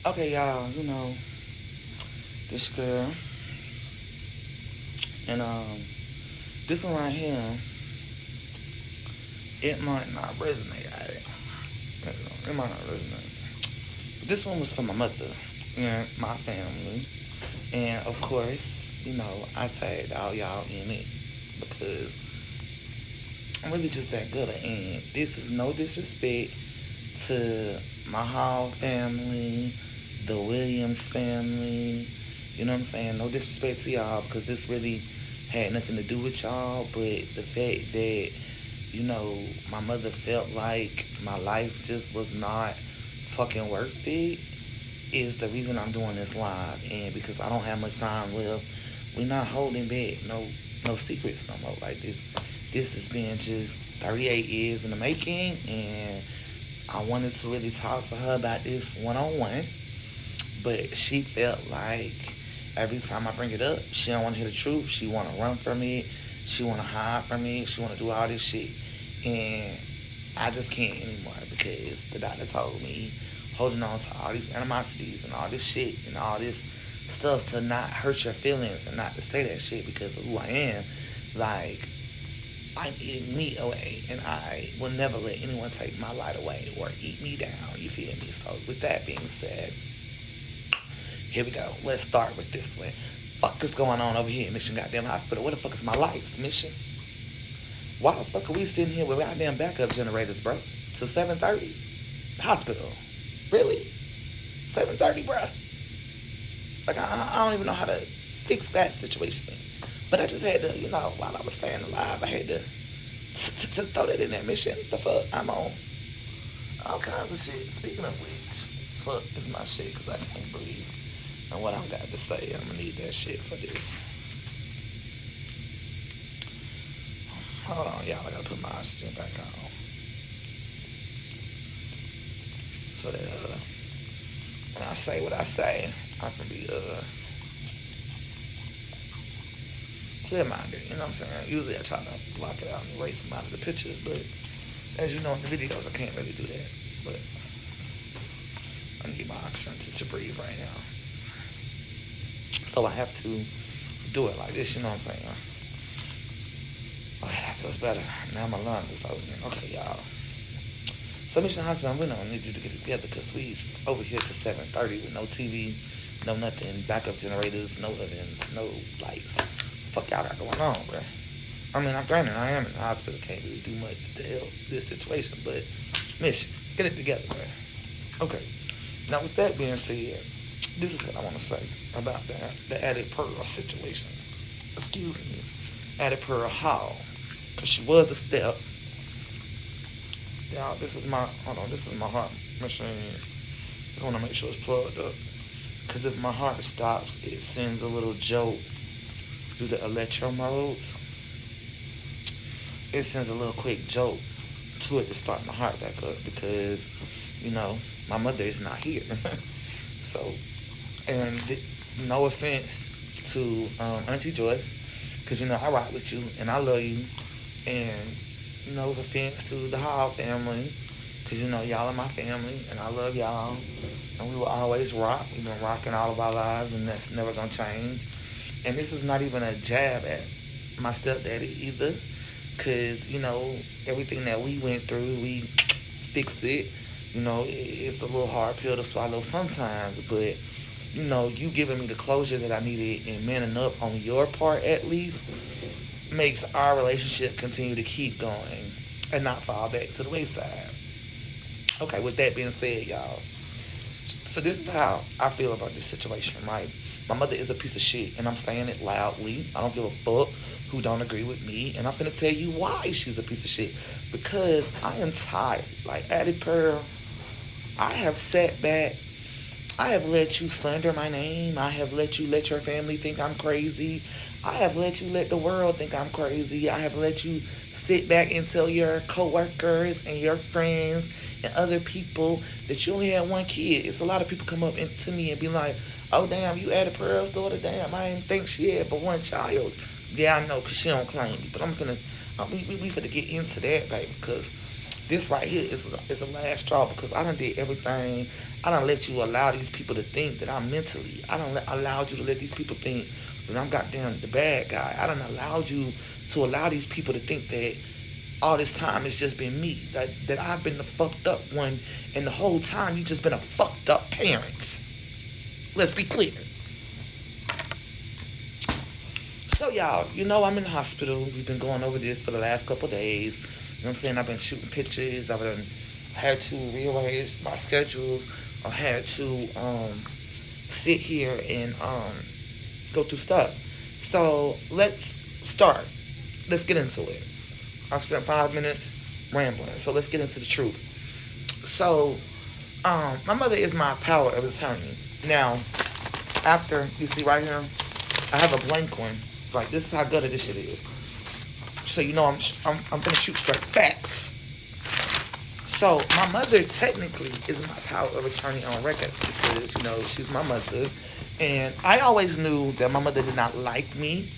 Okay, y'all, this girl, and this one right here, it might not resonate. It might not resonate. But this one was for my mother and my family, and of course, I tagged all y'all in it because I'm really just that good. And this is no disrespect to my Hall family, the Williams family. You know what I'm saying? No disrespect to y'all because this really had nothing to do with y'all. But the fact that, my mother felt like my life just was not fucking worth it is the reason I'm doing this live. And because I don't have much time left, we're not holding back no secrets no more. Like this has been just 38 years in the making, and I wanted to really talk to her about this one on one, but she felt like every time I bring it up, she don't want to hear the truth. She want to run from it. She want to hide from it. She want to do all this shit, and I just can't anymore because the doctor told me holding on to all these animosities and all this shit and all this stuff to not hurt your feelings and not to say that shit because of who I am. Like, I'm eating me away, and I will never let anyone take my light away or eat me down. You feel me? So, with that being said, here we go. Let's start with this one. Fuck is going on over here in Mission Goddamn Hospital? Where the fuck is my lights, Mission? Why the fuck are we sitting here with goddamn backup generators, bro? Till 7:30? Hospital. Really? 7:30, bro? Like, I don't even know how to fix that situation. But I just had to, while I was staying alive, I had to throw that in that Mission. The fuck? I'm on all kinds of shit. Speaking of which, fuck is my shit because I can't breathe. And what I've got to say, I'm going to need that shit for this. Hold on, y'all. I got to put my oxygen back on. So that, when I say what I say, I can be, clear-minded, you know what I'm saying? Usually I try to block it out and erase them out of the pictures, but as you know in the videos, I can't really do that. But I need my oxygen to breathe right now. So I have to do it like this, you know what I'm saying? Okay, that feels better. Now my lungs is open. Okay, y'all. So Mission Hospital, we don't need you to get it together because we over here to 7:30 with no TV, no nothing, backup generators, no ovens, no lights. Fuck y'all got going on, bro. I mean, granted, I am in the hospital, can't really do much to help this situation, but Mission, get it together, bro. Okay. Now, with that being said, this is what I want to say about the added Pearl situation. Excuse me. Added Pearl Hall. Because she was a step. Y'all, this is my heart machine. I want to make sure it's plugged up. Because if my heart stops, it sends a little joke through the electro modes. It sends a little quick joke to it to start my heart back up because, my mother is not here. So, and no offense to Auntie Joyce, because, I rock with you and I love you. And no offense to the Hall family, because, y'all are my family and I love y'all. And we will always rock. We've been rocking all of our lives and that's never going to change. And this is not even a jab at my stepdaddy either. Because, everything that we went through, we fixed it. It's a little hard pill to swallow sometimes. But, you giving me the closure that I needed and manning up on your part at least makes our relationship continue to keep going and not fall back to the wayside. Okay, with that being said, y'all. So this is how I feel about this situation, right? My mother is a piece of shit, and I'm saying it loudly. I don't give a fuck who don't agree with me, and I'm finna tell you why she's a piece of shit. Because I am tired. Like, Addie Pearl, I have sat back. I have let you slander my name. I have let you let your family think I'm crazy. I have let you let the world think I'm crazy. I have let you sit back and tell your coworkers and your friends and other people that you only had one kid. It's a lot of people come up to me and be like, oh, damn, you Addie Pearl's daughter? Damn, I didn't think she had but one child. Yeah, I know, because she don't claim me. But we finna get into that, baby, because This right here is the last straw because I done did everything. I done let you allow these people to think that I'm mentally. I done allowed you to let these people think that I'm goddamn the bad guy. I done allowed you to allow these people to think that all this time it's just been me. That I've been the fucked up one, and the whole time you just been a fucked up parent. Let's be clear. So y'all, I'm in the hospital. We've been going over this for the last couple of days. You know what I'm saying? I've been shooting pictures. I've been had to rearrange my schedules. I had to sit here and go through stuff. So let's start. Let's get into it. I spent 5 minutes rambling. So let's get into the truth. So my mother is my power of attorney. Now, after you see right here, I have a blank one. Like, this is how good this shit is. So I'm gonna shoot straight facts. So my mother technically is my power of attorney on record because she's my mother, and I always knew that my mother did not like me.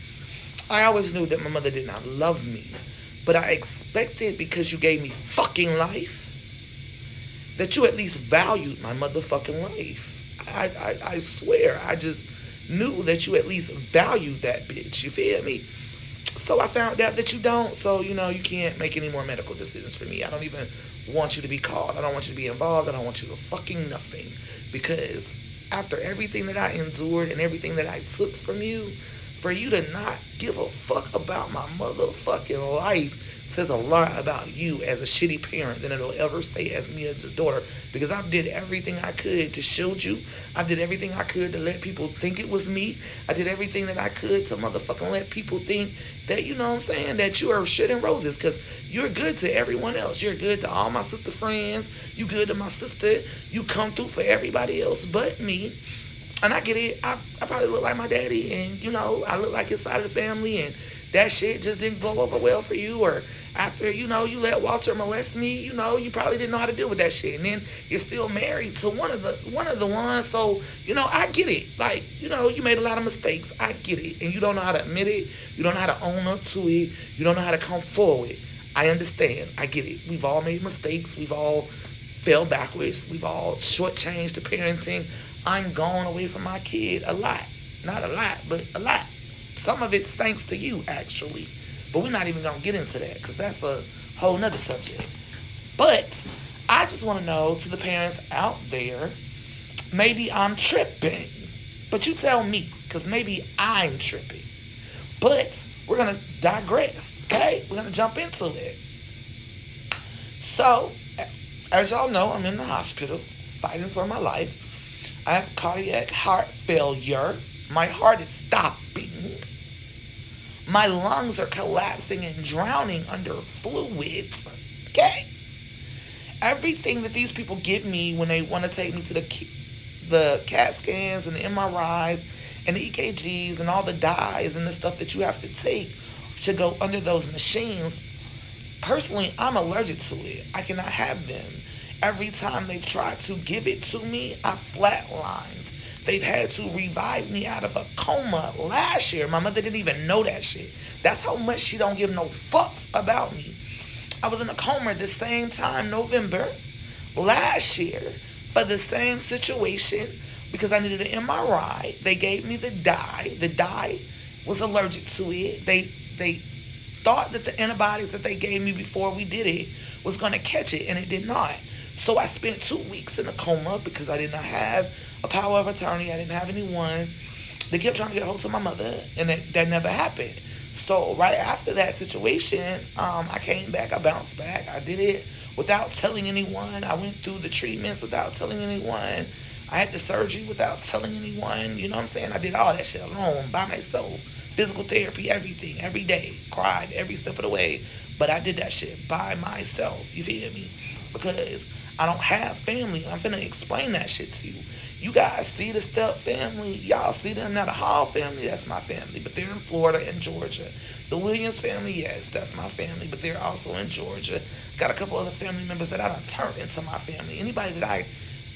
I always knew that my mother did not love me, but I expected because you gave me fucking life that you at least valued my motherfucking life. I swear, I just knew that you at least valued that bitch. You feel me? So I found out that you don't. So, you can't make any more medical decisions for me. I don't even want you to be called. I don't want you to be involved. I don't want you to fucking nothing. Because after everything that I endured and everything that I took from you, for you to not give a fuck about my motherfucking life says a lot about you as a shitty parent than it'll ever say as me as his daughter. Because I did everything I could to shield you. I did everything I could to let people think it was me. I did everything that I could to motherfucking let people think that, that you are shit and roses. Because you're good to everyone else. You're good to all my sister friends. You good to my sister. You come through for everybody else but me. And I get it. I probably look like my daddy. And, I look like his side of the family. And that shit just didn't go over well for you. Or after, you let Walter molest me, you probably didn't know how to deal with that shit. And then you're still married to one of the ones. So, I get it. Like, you made a lot of mistakes. I get it. And you don't know how to admit it. You don't know how to own up to it. You don't know how to come forward. I understand. I get it. We've all made mistakes. We've all fell backwards. We've all shortchanged the parenting. I'm going away from my kid a lot. Not a lot, but a lot. Some of it's thanks to you, actually. But we're not even going to get into that because that's a whole nother subject. But I just want to know to the parents out there, maybe I'm tripping. But you tell me because maybe I'm tripping. But we're going to digress, okay? We're going to jump into it. So, as y'all know, I'm in the hospital fighting for my life. I have cardiac heart failure. My heart is stopping. My lungs are collapsing and drowning under fluids. Okay? Everything that these people give me when they want to take me to the CAT scans and the MRIs and the EKGs and all the dyes and the stuff that you have to take to go under those machines, personally, I'm allergic to it. I cannot have them. Every time they've tried to give it to me, I flatlined. They've had to revive me out of a coma last year. My mother didn't even know that shit. That's how much she don't give no fucks about me. I was in a coma at the same time, November, last year, for the same situation because I needed an MRI. They gave me the dye. The dye was allergic to it. They thought that the antibiotics that they gave me before we did it was going to catch it, and it did not. So I spent 2 weeks in a coma because I did not have a power of attorney. I didn't have anyone. They kept trying to get a hold of my mother, and that never happened. So right after that situation, I came back. I bounced back. I did it without telling anyone. I went through the treatments without telling anyone. I had the surgery without telling anyone. You know what I'm saying? I did all that shit alone, by myself. Physical therapy, everything, every day. Cried every step of the way. But I did that shit by myself. You feel me? Because I don't have family. I'm finna explain that shit to you. You guys see the Step family. Y'all see them now. The Hall family, that's my family. But they're in Florida and Georgia. The Williams family, yes, that's my family. But they're also in Georgia. Got a couple other family members that I done turned into my family. Anybody that I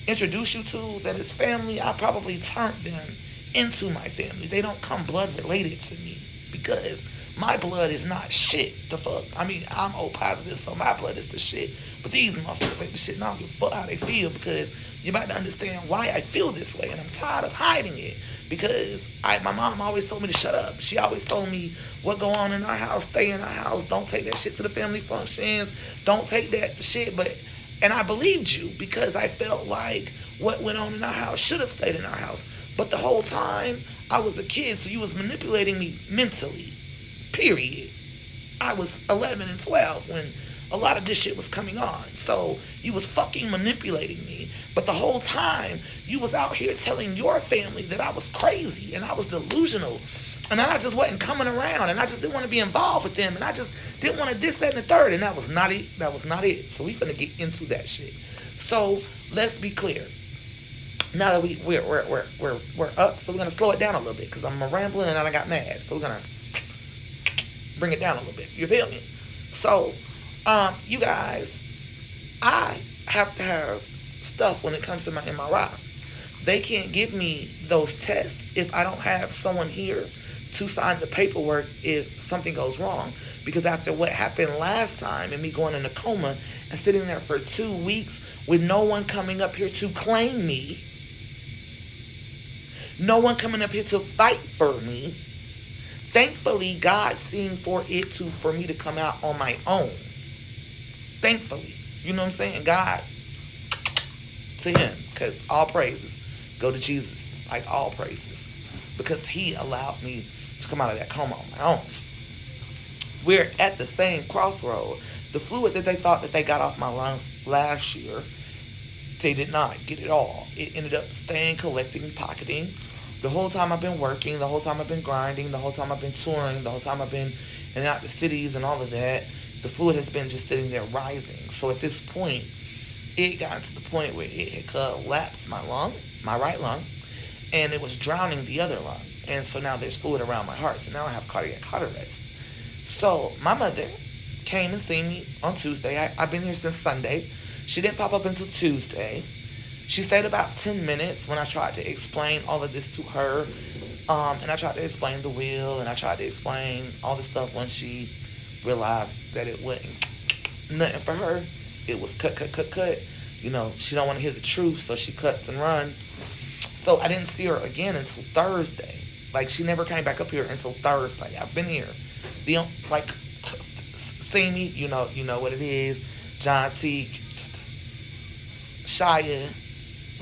introduce you to that is family, I probably turned them into my family. They don't come blood related to me because My blood is not shit. The fuck? I mean, I'm O positive, so my blood is the shit. But these motherfuckers ain't the shit, and I don't give a fuck how they feel, because you're about to understand why I feel this way, and I'm tired of hiding it. Because my mom always told me to shut up. She always told me what go on in our house, stay in our house. Don't take that shit to the family functions. Don't take that shit. And I believed you, because I felt like what went on in our house should have stayed in our house. But the whole time I was a kid, so you was manipulating me mentally. Period. I was 11 and 12 when a lot of this shit was coming on. So you was fucking manipulating me. But the whole time you was out here telling your family that I was crazy and I was delusional. And then I just wasn't coming around, and I just didn't want to be involved with them, and I just didn't want to this, that, and the third, and that was not it. That was not it. So we finna get into that shit. So let's be clear. Now that we're up, so we're gonna slow it down a little bit, because I'm rambling and then I got mad. So we're gonna bring it down a little bit. You feel me? So, you guys, I have to have stuff when it comes to my MRI. They can't give me those tests if I don't have someone here to sign the paperwork if something goes wrong. Because after what happened last time and me going in a coma and sitting there for 2 weeks with no one coming up here to claim me, no one coming up here to fight for me, thankfully God seen for me to come out on my own. Thankfully. You know what I'm saying? God, to him, because all praises go to Jesus. Like, all praises. Because he allowed me to come out of that coma on my own. We're at the same crossroad. The fluid that they thought that they got off my lungs last year, they did not get it all. It ended up staying, collecting, pocketing. The whole time I've been working, the whole time I've been grinding, the whole time I've been touring, the whole time I've been in and out the cities and all of that, the fluid has been just sitting there rising. So at this point, it got to the point where it had collapsed my lung, my right lung, and it was drowning the other lung. And so now there's fluid around my heart. So now I have cardiac arrest. So my mother came and seen me on Tuesday. I've been here since Sunday. She didn't pop up until Tuesday. She stayed about 10 minutes when I tried to explain all of this to her. And I tried to explain the will, and I tried to explain all this stuff when she realized that it wasn't nothing for her. It was cut. You know, she don't want to hear the truth, so she cuts and runs. So I didn't see her again until Thursday. Like, she never came back up here until Thursday. I've been here. See me, you know what it is. John T, Shia,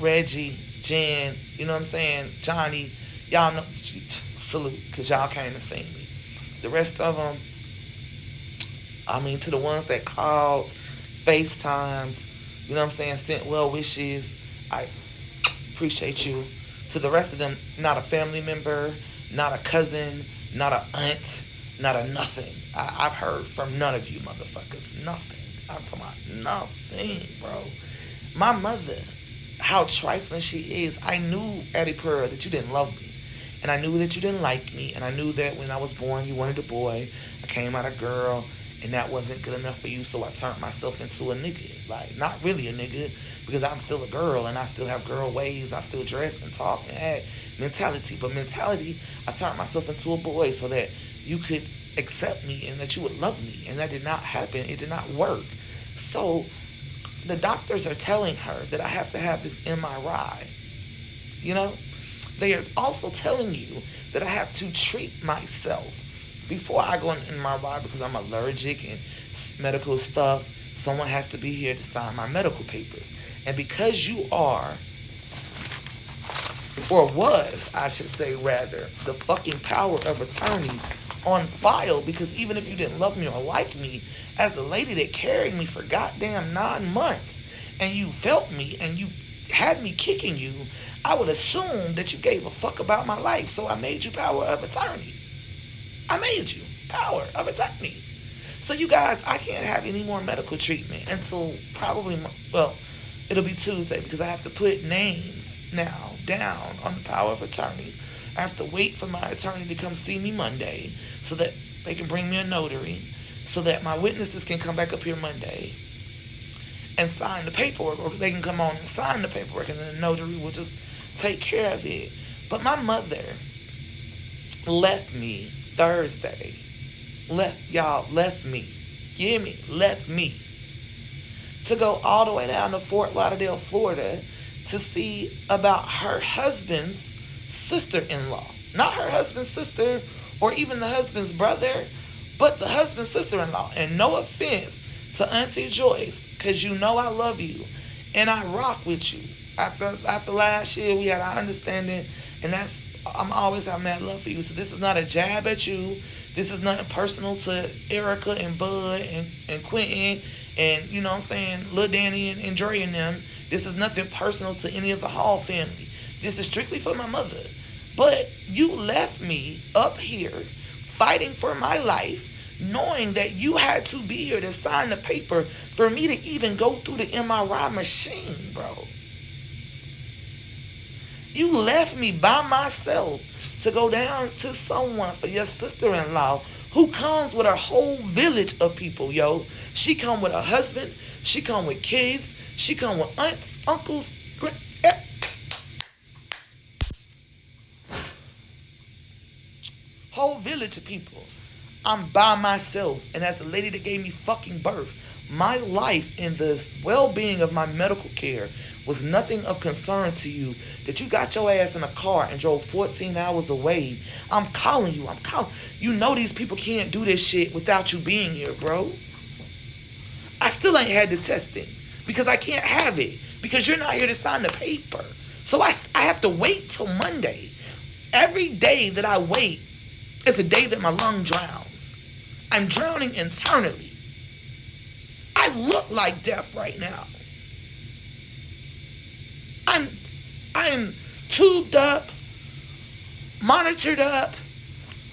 Reggie, Jen, you know what I'm saying? Johnny, y'all know, salute, because y'all came to see me. The rest of them, I mean, to the ones that called, FaceTimes, you know what I'm saying, sent well wishes, I appreciate you. To the rest of them, not a family member, not a cousin, not a aunt, not a nothing. I've heard from none of you motherfuckers. Nothing. I'm talking about nothing, bro. My mother, how trifling she is. I knew, Addie Pearl, that you didn't love me. And I knew that you didn't like me. And I knew that when I was born, you wanted a boy. I came out a girl. And that wasn't good enough for you, so I turned myself into a nigga. Like, not really a nigga, because I'm still a girl, and I still have girl ways. I still dress and talk and act. Mentality. But mentality, I turned myself into a boy so that you could accept me and that you would love me. And that did not happen. It did not work. So the doctors are telling her that I have to have this MRI. You know? They are also telling you that I have to treat myself before I go in my ride, because I'm allergic and medical stuff. Someone has to be here to sign my medical papers. And because you are, or was, I should say rather, the fucking power of attorney on file, because even if you didn't love me or like me, as the lady that carried me for goddamn 9 months, and you felt me and you had me kicking you, I would assume that you gave a fuck about my life. So I made you power of attorney. I made you power of attorney. So you guys, I can't have any more medical treatment until probably, well, it'll be Tuesday, because I have to put names now down on the power of attorney. I have to wait for my attorney to come see me Monday so that they can bring me a notary, so that my witnesses can come back up here Monday and sign the paperwork, or they can come on and sign the paperwork, and then the notary will just take care of it. But my mother left me Thursday left me. You hear me? Left me. To go all the way down to Fort Lauderdale, Florida to see about her husband's sister-in-law. Not her husband's sister or even the husband's brother, but the husband's sister-in-law. And no offense to Auntie Joyce, because you know I love you and I rock with you. After last year, we had our understanding, and I'm always having that love for you. So this is not a jab at you. This is nothing personal to Erica and Bud and Quentin and, you know what I'm saying, Lil Danny and Dre and them. This is nothing personal to any of the Hall family. This is strictly for my mother. But you left me up here fighting for my life, knowing that you had to be here to sign the paper for me to even go through the MRI machine, bro. You left me by myself to go down to someone for your sister-in-law who comes with a whole village of people, yo. She come with a husband. She come with kids. She come with aunts, uncles, whole village of people. I'm by myself. And as the lady that gave me fucking birth, my life and the well-being of my medical care was nothing of concern to you, that you got your ass in a car and drove 14 hours away. I'm calling you. You know these people can't do this shit without you being here, bro. I still ain't had the testing because I can't have it because you're not here to sign the paper. So I have to wait till Monday. Every day that I wait is a day that my lung drowns. I'm drowning internally. I look like death right now. I'm tubed up, monitored up.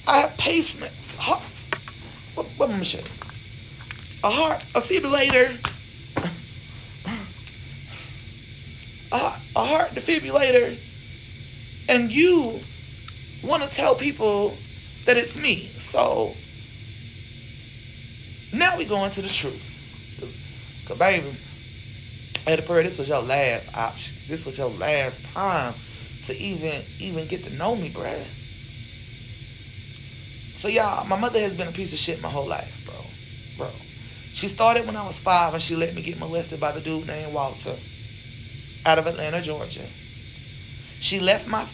I have pacemaker. What machine? A defibrillator. A heart defibrillator. And you want to tell people that it's me. So now we go into the truth. Cause baby, Eddie Pearl, this was your last option. This was your last time to even get to know me, bruh. So y'all, my mother has been a piece of shit my whole life, bro. She started when I was 5 and she let me get molested by the dude named Walter out of Atlanta, Georgia. She left my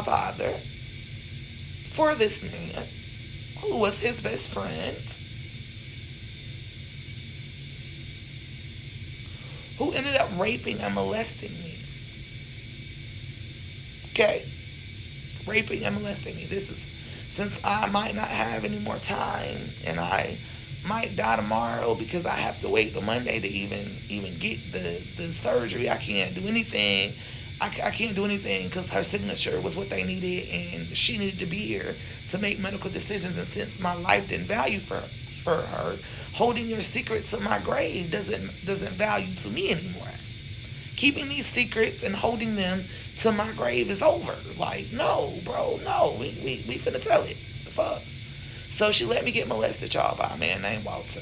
father for this man who was his best friend, who ended up raping and molesting me. Okay? Raping and molesting me. This is, since I might not have any more time and I might die tomorrow because I have to wait till Monday to even get the surgery. I can't do anything. I can't do anything because her signature was what they needed and she needed to be here to make medical decisions. And since my life didn't value for her, holding your secrets to my grave doesn't value to me anymore. Keeping these secrets and holding them to my grave is over. Like, no, bro, no. We finna tell it. The fuck? So she let me get molested, y'all, by a man named Walter.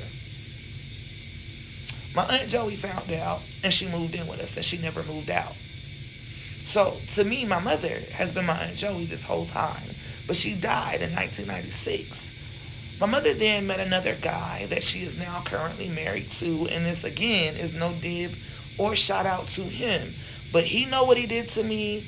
My Aunt Joey found out and she moved in with us and she never moved out. So to me, my mother has been my Aunt Joey this whole time, but she died in 1996. My mother then met another guy that she is now currently married to, and this again is no dib or shout out to him, but he know what he did to me.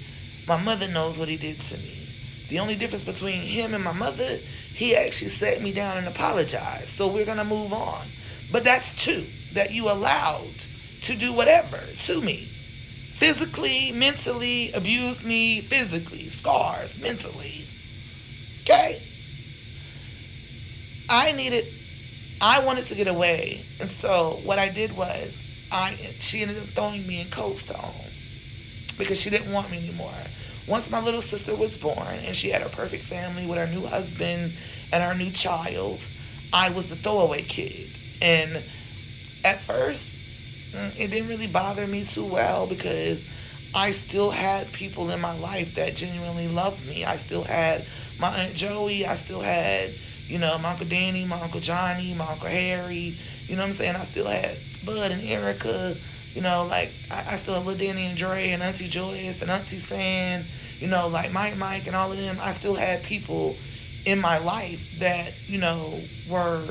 My mother knows what he did to me. The only difference between him and my mother, he actually sat me down and apologized. So we're gonna move on. But that's two that you allowed to do whatever to me. Physically, mentally, abused me physically, scars, mentally. Okay? I wanted to get away. And so what I did was, she ended up throwing me in Cold Stone because she didn't want me anymore. Once my little sister was born and she had her perfect family with her new husband and her new child, I was the throwaway kid. And at first, it didn't really bother me too well because I still had people in my life that genuinely loved me. I still had my Aunt Joey. I still had, my Uncle Danny, my Uncle Johnny, my Uncle Harry. You know what I'm saying? I still had Bud and Erica. I still had Lil Danny and Dre and Auntie Joyce and Auntie San. like Mike and all of them. I still had people in my life that, were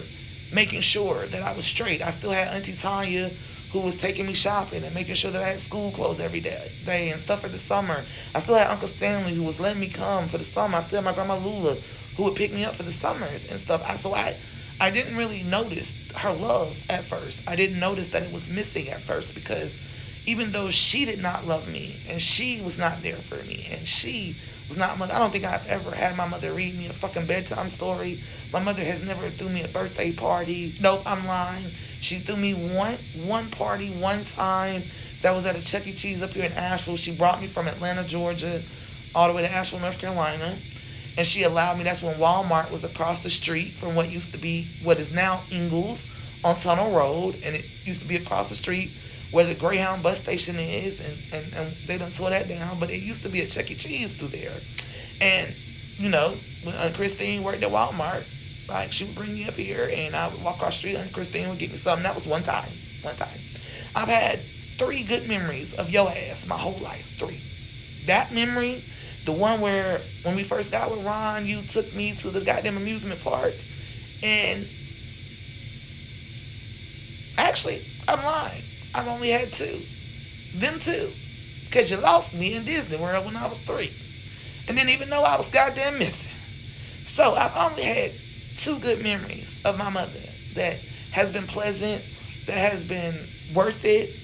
making sure that I was straight. I still had Auntie Tanya who was taking me shopping and making sure that I had school clothes every day and stuff for the summer. I still had Uncle Stanley who was letting me come for the summer. I still had my grandma Lula who would pick me up for the summers and stuff. I didn't really notice her love at first. I didn't notice that it was missing at first because even though she did not love me and she was not there for me and she was not mother, I don't think I've ever had my mother read me a fucking bedtime story. My mother has never threw me a birthday party. Nope, I'm lying. She threw me one party one time that was at a Chuck E. Cheese up here in Asheville. She brought me from Atlanta, Georgia, all the way to Asheville, North Carolina. And she allowed me, that's when Walmart was across the street from what used to be, what is now Ingalls on Tunnel Road. And it used to be across the street where the Greyhound bus station is. And they done tore that down. But it used to be a Chuck E. Cheese through there. And, when Christine worked at Walmart, like, she would bring me up here and I would walk across the street and Christine would get me something. That was one time. I've had 3 good memories of your ass my whole life. 3. That memory, the one where when we first got with Ron, you took me to the goddamn amusement park. And actually, I'm lying. I've only had 2. Them 2. Because you lost me in Disney World when I was 3. And didn't even know I was goddamn missing. So I've only had 2 good memories of my mother that has been pleasant, that has been worth it,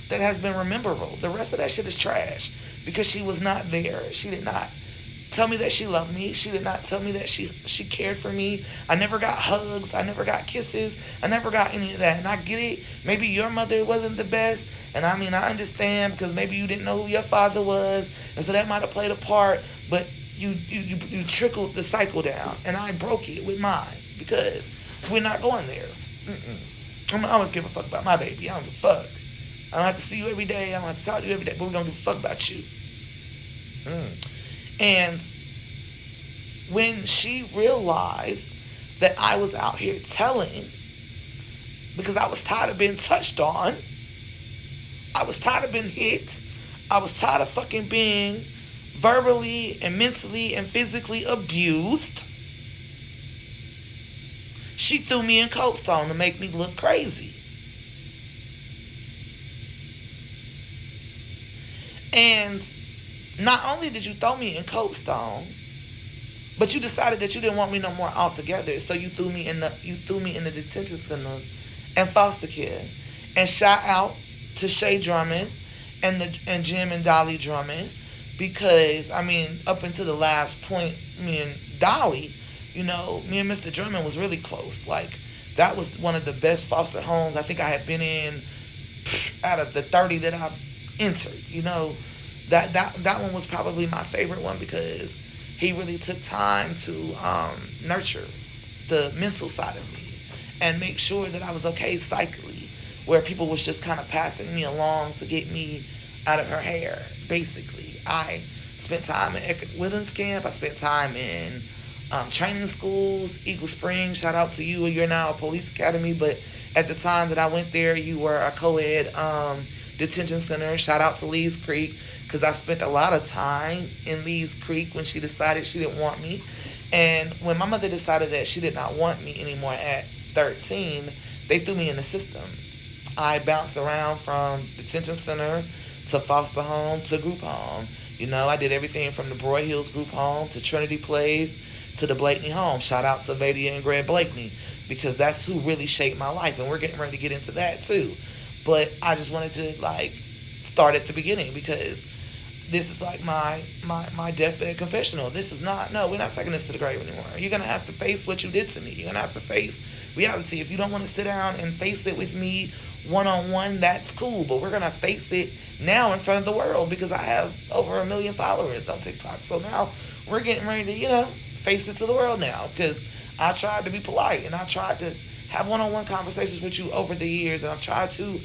that has been rememberable. The rest of that shit is trash because she was not there. She did not tell me that she loved me. She did not tell me that she cared for me. I never got hugs. I never got kisses. I never got any of that. And I get it. Maybe your mother wasn't the best. And I understand because maybe you didn't know who your father was. And so that might have played a part. But you trickled the cycle down. And I broke it with mine because we're not going there. I'm gonna always give a fuck about my baby. I don't give a fuck. I don't have to see you every day. I don't have to talk to you every day. But we're gonna give a fuck about you. And when she realized that I was out here telling, because I was tired of being touched on, I was tired of being hit, I was tired of fucking being verbally and mentally and physically abused, she threw me in Cold Stone to make me look crazy. And not only did you throw me in Cold Stone, but you decided that you didn't want me no more altogether. So you threw me in the detention center and foster care. And shout out to Shay Drummond and Jim and Dolly Drummond, because up until the last point, me and Dolly, me and Mr. Drummond was really close. Like, that was one of the best foster homes I think I had been in out of the 30 that I've entered. That one was probably my favorite one because he really took time to nurture the mental side of me and make sure that I was okay psychically, where people was just kind of passing me along to get me out of her hair, basically. I spent time in Eckerd Woodlands Camp. I spent time in training schools, Eagle Springs. Shout out to you. You're now a police academy, but at the time that I went there, you were a co-ed detention center. Shout out to Lee's Creek, because I spent a lot of time in Lee's Creek when she decided she didn't want me. And when my mother decided that she did not want me anymore at 13, they threw me in the system. I bounced around from detention center to foster home to group home. I did everything from the Broy Hills group home to Trinity Place to the Blakeney home. Shout out to Vadia and Greg Blakeney, because that's who really shaped my life. And we're getting ready to get into that too. But I just wanted to start at the beginning, because this is like my deathbed confessional. This is not, no, we're not taking this to the grave anymore. You're going to have to face what you did to me. You're going to have to face reality. If you don't want to sit down and face it with me one-on-one, that's cool. But we're going to face it now in front of the world, because I have over 1 million followers on TikTok. So now we're getting ready to, face it to the world now, because I tried to be polite and I tried to have one-on-one conversations with you over the years, and I've tried to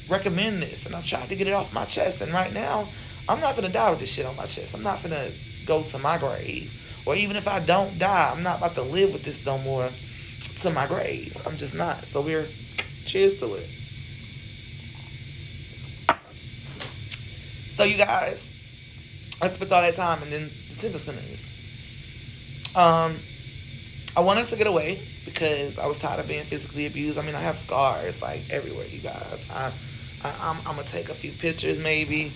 recommend this and I've tried to get it off my chest. And right now, I'm not gonna die with this shit on my chest. I'm not gonna go to my grave. Or even if I don't die, I'm not about to live with this no more to my grave. I'm just not. So cheers to it. So you guys, I spent all that time in the detention centers. Um, I wanted to get away because I was tired of being physically abused. I mean, I have scars like everywhere, you guys. I'm gonna take a few pictures, maybe.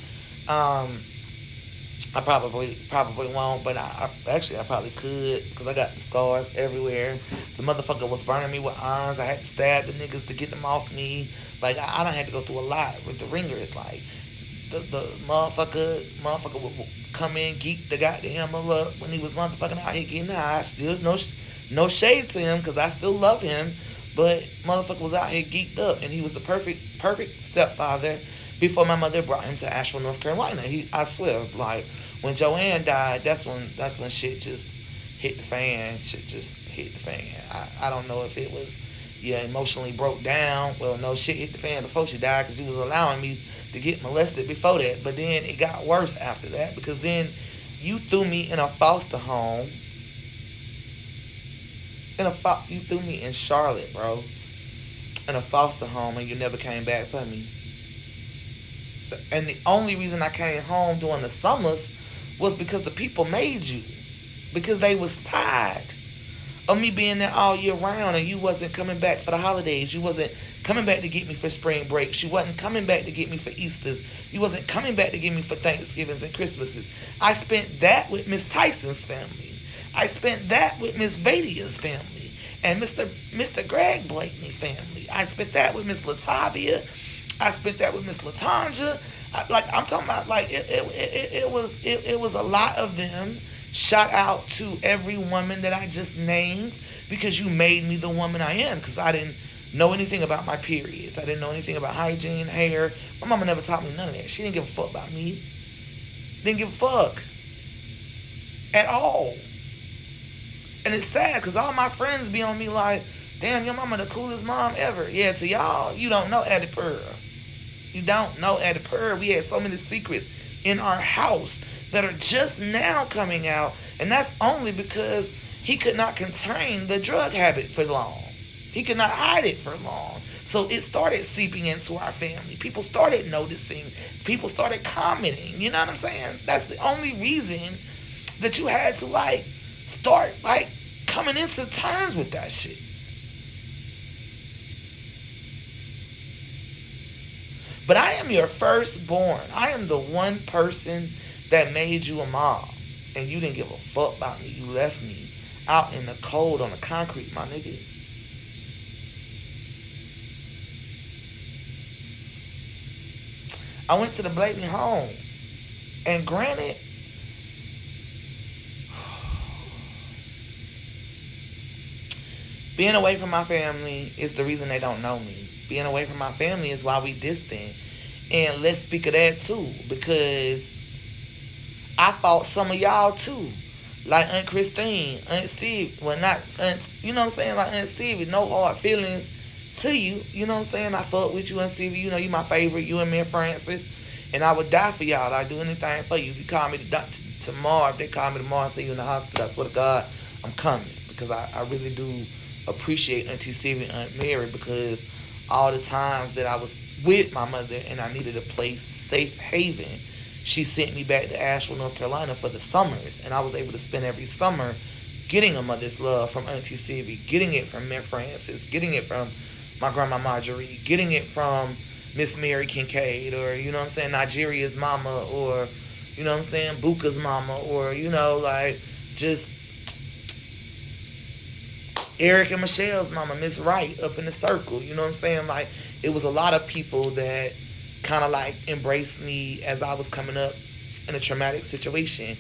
Um, I probably won't, but I probably could because I got the scars everywhere. The motherfucker was burning me with irons. I had to stab the niggas to get them off me. Like I done had to go through a lot with the ringers. Like the motherfucker would come in, geek the goddamn up when he was motherfucking out here getting high. Still no shade to him because I still love him, but motherfucker was out here geeked up, and he was the perfect stepfather. Before my mother brought him to Asheville, North Carolina, I swear, like when Joanne died, that's when shit just hit the fan. Shit just hit the fan. I don't know if it was, yeah, emotionally broke down. Well, no, shit hit the fan before she died because she was allowing me to get molested before that. But then it got worse after that because then you threw me in a foster home. You threw me in Charlotte, bro, in a foster home, and you never came back for me. And the only reason I came home during the summers was because the people made you. Because they was tired of me being there all year round and you wasn't coming back for the holidays. You wasn't coming back to get me for spring breaks. You wasn't coming back to get me for Easters. You wasn't coming back to get me for Thanksgivings and Christmases. I spent that with Miss Tyson's family. I spent that with Miss Vadia's family and Mr. Greg Blakeney family. I spent that with Miss Latavia. I spent that with Miss Latanja. I'm talking about like it was a lot of them. Shout out to every woman that I just named because you made me the woman I am. Because I didn't know anything about my periods. I didn't know anything about hygiene, hair. My mama never taught me none of that. She didn't give a fuck about me. Didn't give a fuck at all. And it's sad because all my friends be on me like, damn, your mama the coolest mom ever. Yeah, to y'all, you don't know Addie Pearl. You don't know Addie Pearl. We had so many secrets in our house that are just now coming out. And that's only because he could not contain the drug habit for long. He could not hide it for long. So it started seeping into our family. People started noticing. People started commenting. You know what I'm saying? That's the only reason that you had to start coming into terms with that shit. But I am your firstborn. I am the one person that made you a mom. And you didn't give a fuck about me. You left me out in the cold on the concrete, my nigga. I went to the Blakeney home. And granted, being away from my family is the reason they don't know me. Being away from my family is why we distant. And let's speak of that too. Because I fought some of y'all too. Like Aunt Christine, Aunt Steve. Well, not Aunt, you know what I'm saying? Like Aunt Stevie, no hard feelings to you. You know what I'm saying? I fuck with you, Aunt Stevie. You know you my favorite. You and me and Francis. And I would die for y'all. I'd do anything for you. If you call me tomorrow, if they call me tomorrow and see you in the hospital, I swear to God, I'm coming. Because I really do appreciate Auntie Stevie and Aunt Mary because all the times that I was with my mother and I needed a place, safe haven, she sent me back to Asheville, North Carolina for the summers. And I was able to spend every summer getting a mother's love from Auntie Stevie, getting it from Miss Francis, getting it from my grandma Marjorie, getting it from Miss Mary Kincaid, or, you know what I'm saying, Nigeria's mama, or, you know what I'm saying, Buka's mama, or, you know, just Eric and Michelle's mama, Miss Wright, up in the circle. You know what I'm saying? It was a lot of people that kind of embraced me as I was coming up in a traumatic situation.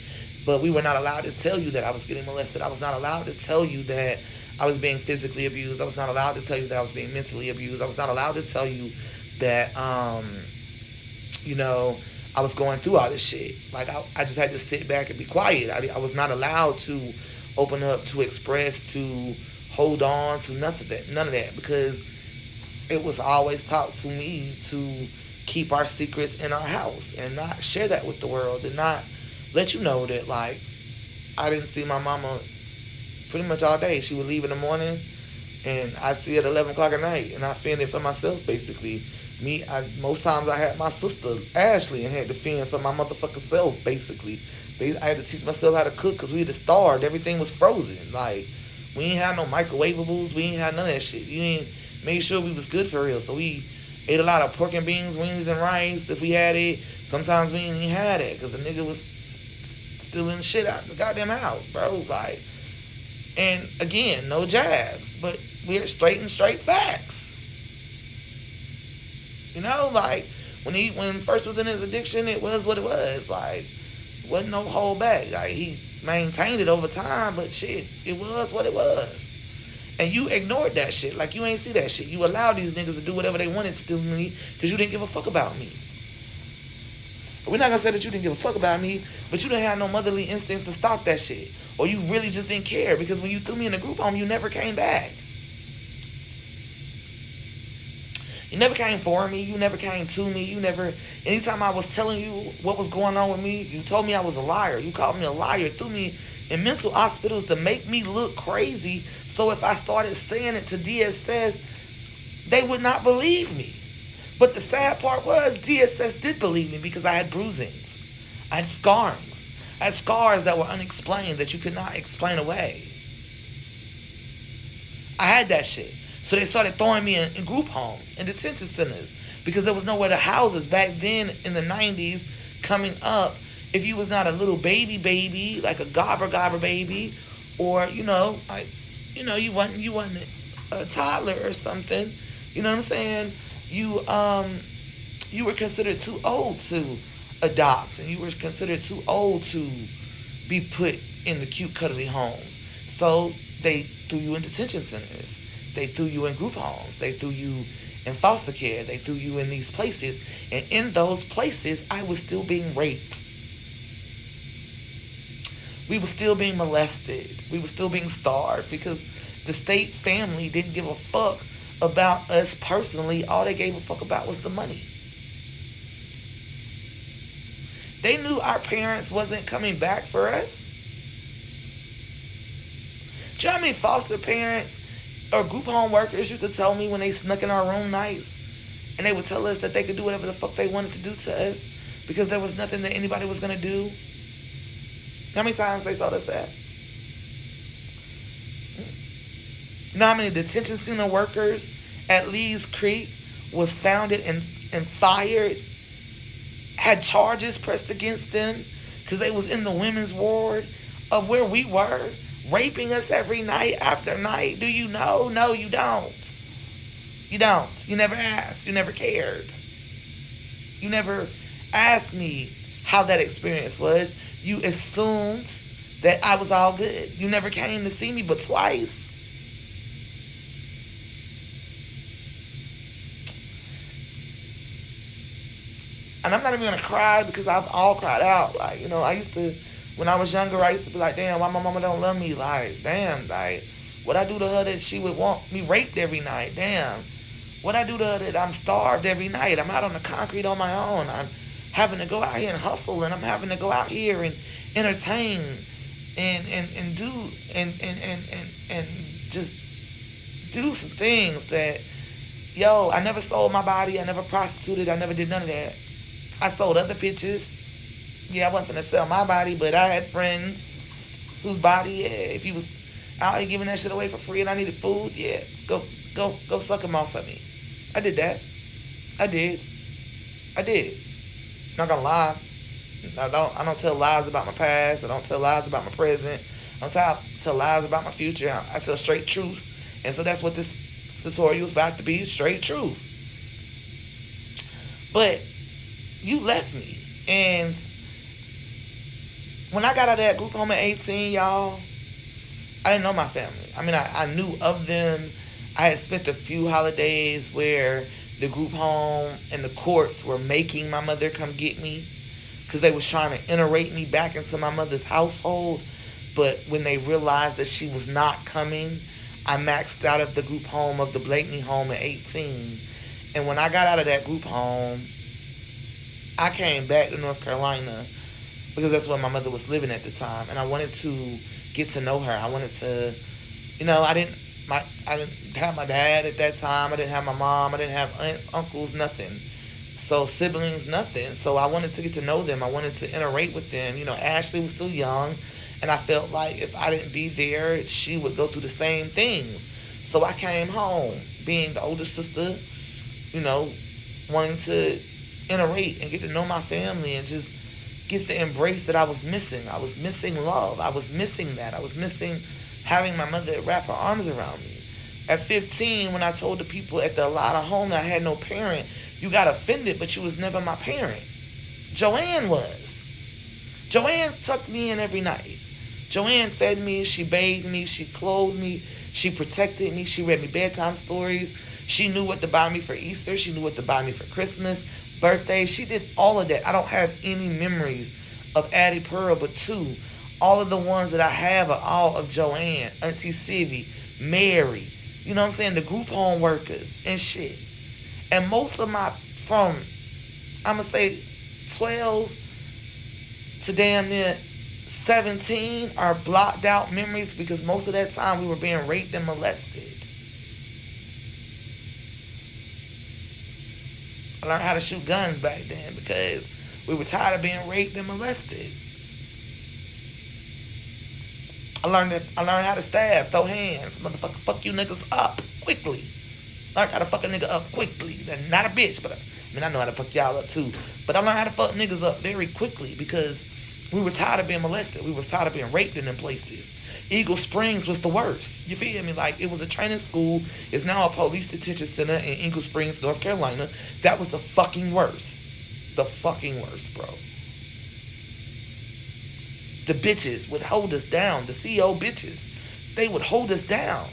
But we were not allowed to tell you that I was getting molested. I was not allowed to tell you that I was being physically abused. I was not allowed to tell you that I was being mentally abused. I was not allowed to tell you that, I was going through all this shit. I just had to sit back and be quiet. I was not allowed to open up, to express, to hold on to none of that, because it was always taught to me to keep our secrets in our house and not share that with the world and not let you know that I didn't see my mama pretty much all day. She would leave in the morning and I'd see her at 11 o'clock at night, and I fended for myself basically. Most times I had my sister Ashley and had to fend for my motherfucking self. Basically, I had to teach myself how to cook because we had starved. Everything was frozen. Like we ain't had no microwavables. We ain't had none of that shit. You ain't made sure we was good for real. So we ate a lot of pork and beans, wings and rice if we had it. Sometimes we didn't even have it because the nigga was stealing shit out the goddamn house, bro. Like, and again, no jabs, but we're straight facts. You know, like when first was in his addiction, it was what it was. Like, wasn't no hold back. Like he maintained it over time, but shit, it was what it was. And you ignored that shit. Like you ain't see that shit. You allowed these niggas to do whatever they wanted to do to me because you didn't give a fuck about me. We're not gonna say that you didn't give a fuck about me, but you didn't have no motherly instincts to stop that shit. Or you really just didn't care because when you threw me in the group home, you never came back. You never came for me. You never came to me. You never, anytime I was telling you what was going on with me, you told me I was a liar. You called me a liar, threw me in mental hospitals to make me look crazy. So if I started saying it to DSS, they would not believe me. But the sad part was DSS did believe me because I had bruisings. I had scars. I had scars that were unexplained that you could not explain away. I had that shit. So they started throwing me in group homes, in detention centers, because there was nowhere to house us back then in the 90s coming up. If you was not a little baby, like a gobber baby, or, you wasn't a toddler or something, you know what I'm saying? You were considered too old to adopt, and you were considered too old to be put in the cute, cuddly homes. So they threw you in detention centers. They threw you in group homes. They threw you in foster care. They threw you in these places. And in those places, I was still being raped. We were still being molested. We were still being starved because the state family didn't give a fuck about us personally. All they gave a fuck about was the money. They knew our parents wasn't coming back for us. Do you know how many foster parents or group home workers used to tell me when they snuck in our room nights and they would tell us that they could do whatever the fuck they wanted to do to us because there was nothing that anybody was going to do? How many times they told us that? You know how many detention center workers at Lee's Creek was founded and fired, had charges pressed against them because they was in the women's ward of where we were, raping us every night after night? Do you know? No, you don't. You don't. You never asked. You never cared. You never asked me how that experience was. You assumed that I was all good. You never came to see me but twice. And I'm not even going to cry because I've all cried out. Like, I used to, when I was younger, I used to be like, damn, why my mama don't love me? Like, damn, like, what I do to her that she would want me raped every night? Damn. What I do to her that I'm starved every night? I'm out on the concrete on my own. I'm having to go out here and hustle, and I'm having to go out here and entertain and do and just do some things that, I never sold my body. I never prostituted. I never did none of that. I sold other bitches. Yeah, I wasn't finna sell my body, but I had friends whose body, if he was out here giving that shit away for free and I needed food, go suck him off of me. I did that. I did. Not gonna lie. I don't tell lies about my past. I don't tell lies about my present. I don't tell lies about my future. I tell straight truth. And so that's what this tutorial is about to be, straight truth. But you left me. And when I got out of that group home at 18, y'all, I didn't know my family. I mean, I knew of them. I had spent a few holidays where the group home and the courts were making my mother come get me because they was trying to integrate me back into my mother's household. But when they realized that she was not coming, I maxed out of the group home of the Blakeney home at 18. And when I got out of that group home, I came back to North Carolina because that's where my mother was living at the time. And I wanted to get to know her. I wanted to, I didn't have my dad at that time. I didn't have my mom. I didn't have aunts, uncles, nothing. So siblings, nothing. So I wanted to get to know them. I wanted to interact with them. Ashley was still young, and I felt like if I didn't be there, she would go through the same things. So I came home, being the older sister, you know, wanting to interact and get to know my family and just get the embrace that I was missing. I was missing love. I was missing that. I was missing having my mother wrap her arms around me. At 15, when I told the people at the Alada home that I had no parent, you got offended, but you was never my parent. Joanne was. Joanne tucked me in every night. Joanne fed me, she bathed me, she clothed me, she protected me, she read me bedtime stories. She knew what to buy me for Easter, she knew what to buy me for Christmas, birthday. She did all of that. I don't have any memories of Addie Pearl but two. All of the ones that I have are all of Joanne, Auntie Sivvy, Mary, you know what I'm saying, the group home workers and shit. And most of from, I'm going to say 12 to damn near 17 are blocked out memories because most of that time we were being raped and molested. I learned how to shoot guns back then because we were tired of being raped and molested. I learned how to stab, throw hands, motherfucker, fuck you niggas up quickly. Learned how to fuck a nigga up quickly. Not a bitch, but I know how to fuck y'all up too. But I learned how to fuck niggas up very quickly because we were tired of being molested. We were tired of being raped in them places. Eagle Springs was the worst. You feel me? Like, it was a training school. It's now a police detention center in Eagle Springs, North Carolina. That was the fucking worst. The fucking worst, bro. The bitches would hold us down. The CO bitches. They would hold us down.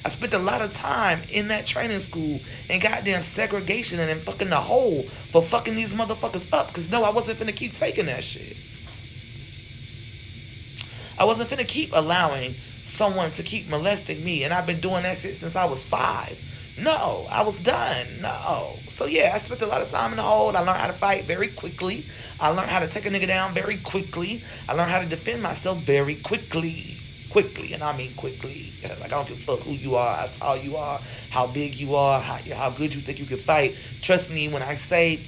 I spent a lot of time in that training school in goddamn segregation and in fucking the hole for fucking these motherfuckers up. Because no, I wasn't finna keep taking that shit. I wasn't finna keep allowing someone to keep molesting me. And I've been doing that shit since I was 5. No, I was done. No. So yeah, I spent a lot of time in the hole. I learned how to fight very quickly. I learned how to take a nigga down very quickly. I learned how to defend myself very quickly. Quickly, and I mean quickly. Like, I don't give a fuck who you are, how tall you are, how big you are, how good you think you can fight. Trust me when I say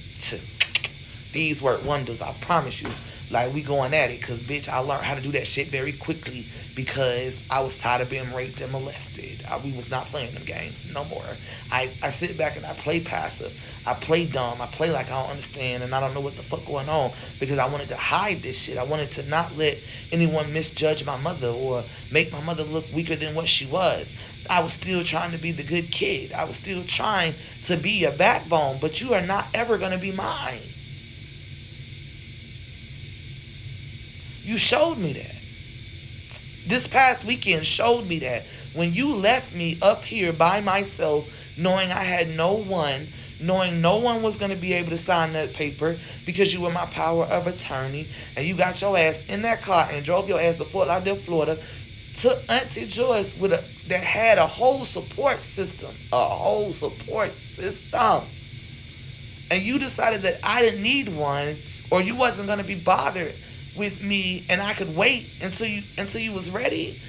these work wonders, I promise you. Like, we going at it, because, bitch, I learned how to do that shit very quickly because I was tired of being raped and molested. We was not playing them games no more. I sit back and I play passive. I play dumb. I play like I don't understand and I don't know what the fuck going on because I wanted to hide this shit. I wanted to not let anyone misjudge my mother or make my mother look weaker than what she was. I was still trying to be the good kid. I was still trying to be a backbone, but you are not ever going to be mine. You showed me that. This past weekend showed me that. When you left me up here by myself, knowing I had no one, knowing no one was going to be able to sign that paper because you were my power of attorney, and you got your ass in that car and drove your ass to Fort Lauderdale, Florida, to Auntie Joyce that had a whole support system. A whole support system. And you decided that I didn't need one, or you wasn't going to be bothered with me and I could wait until you was ready.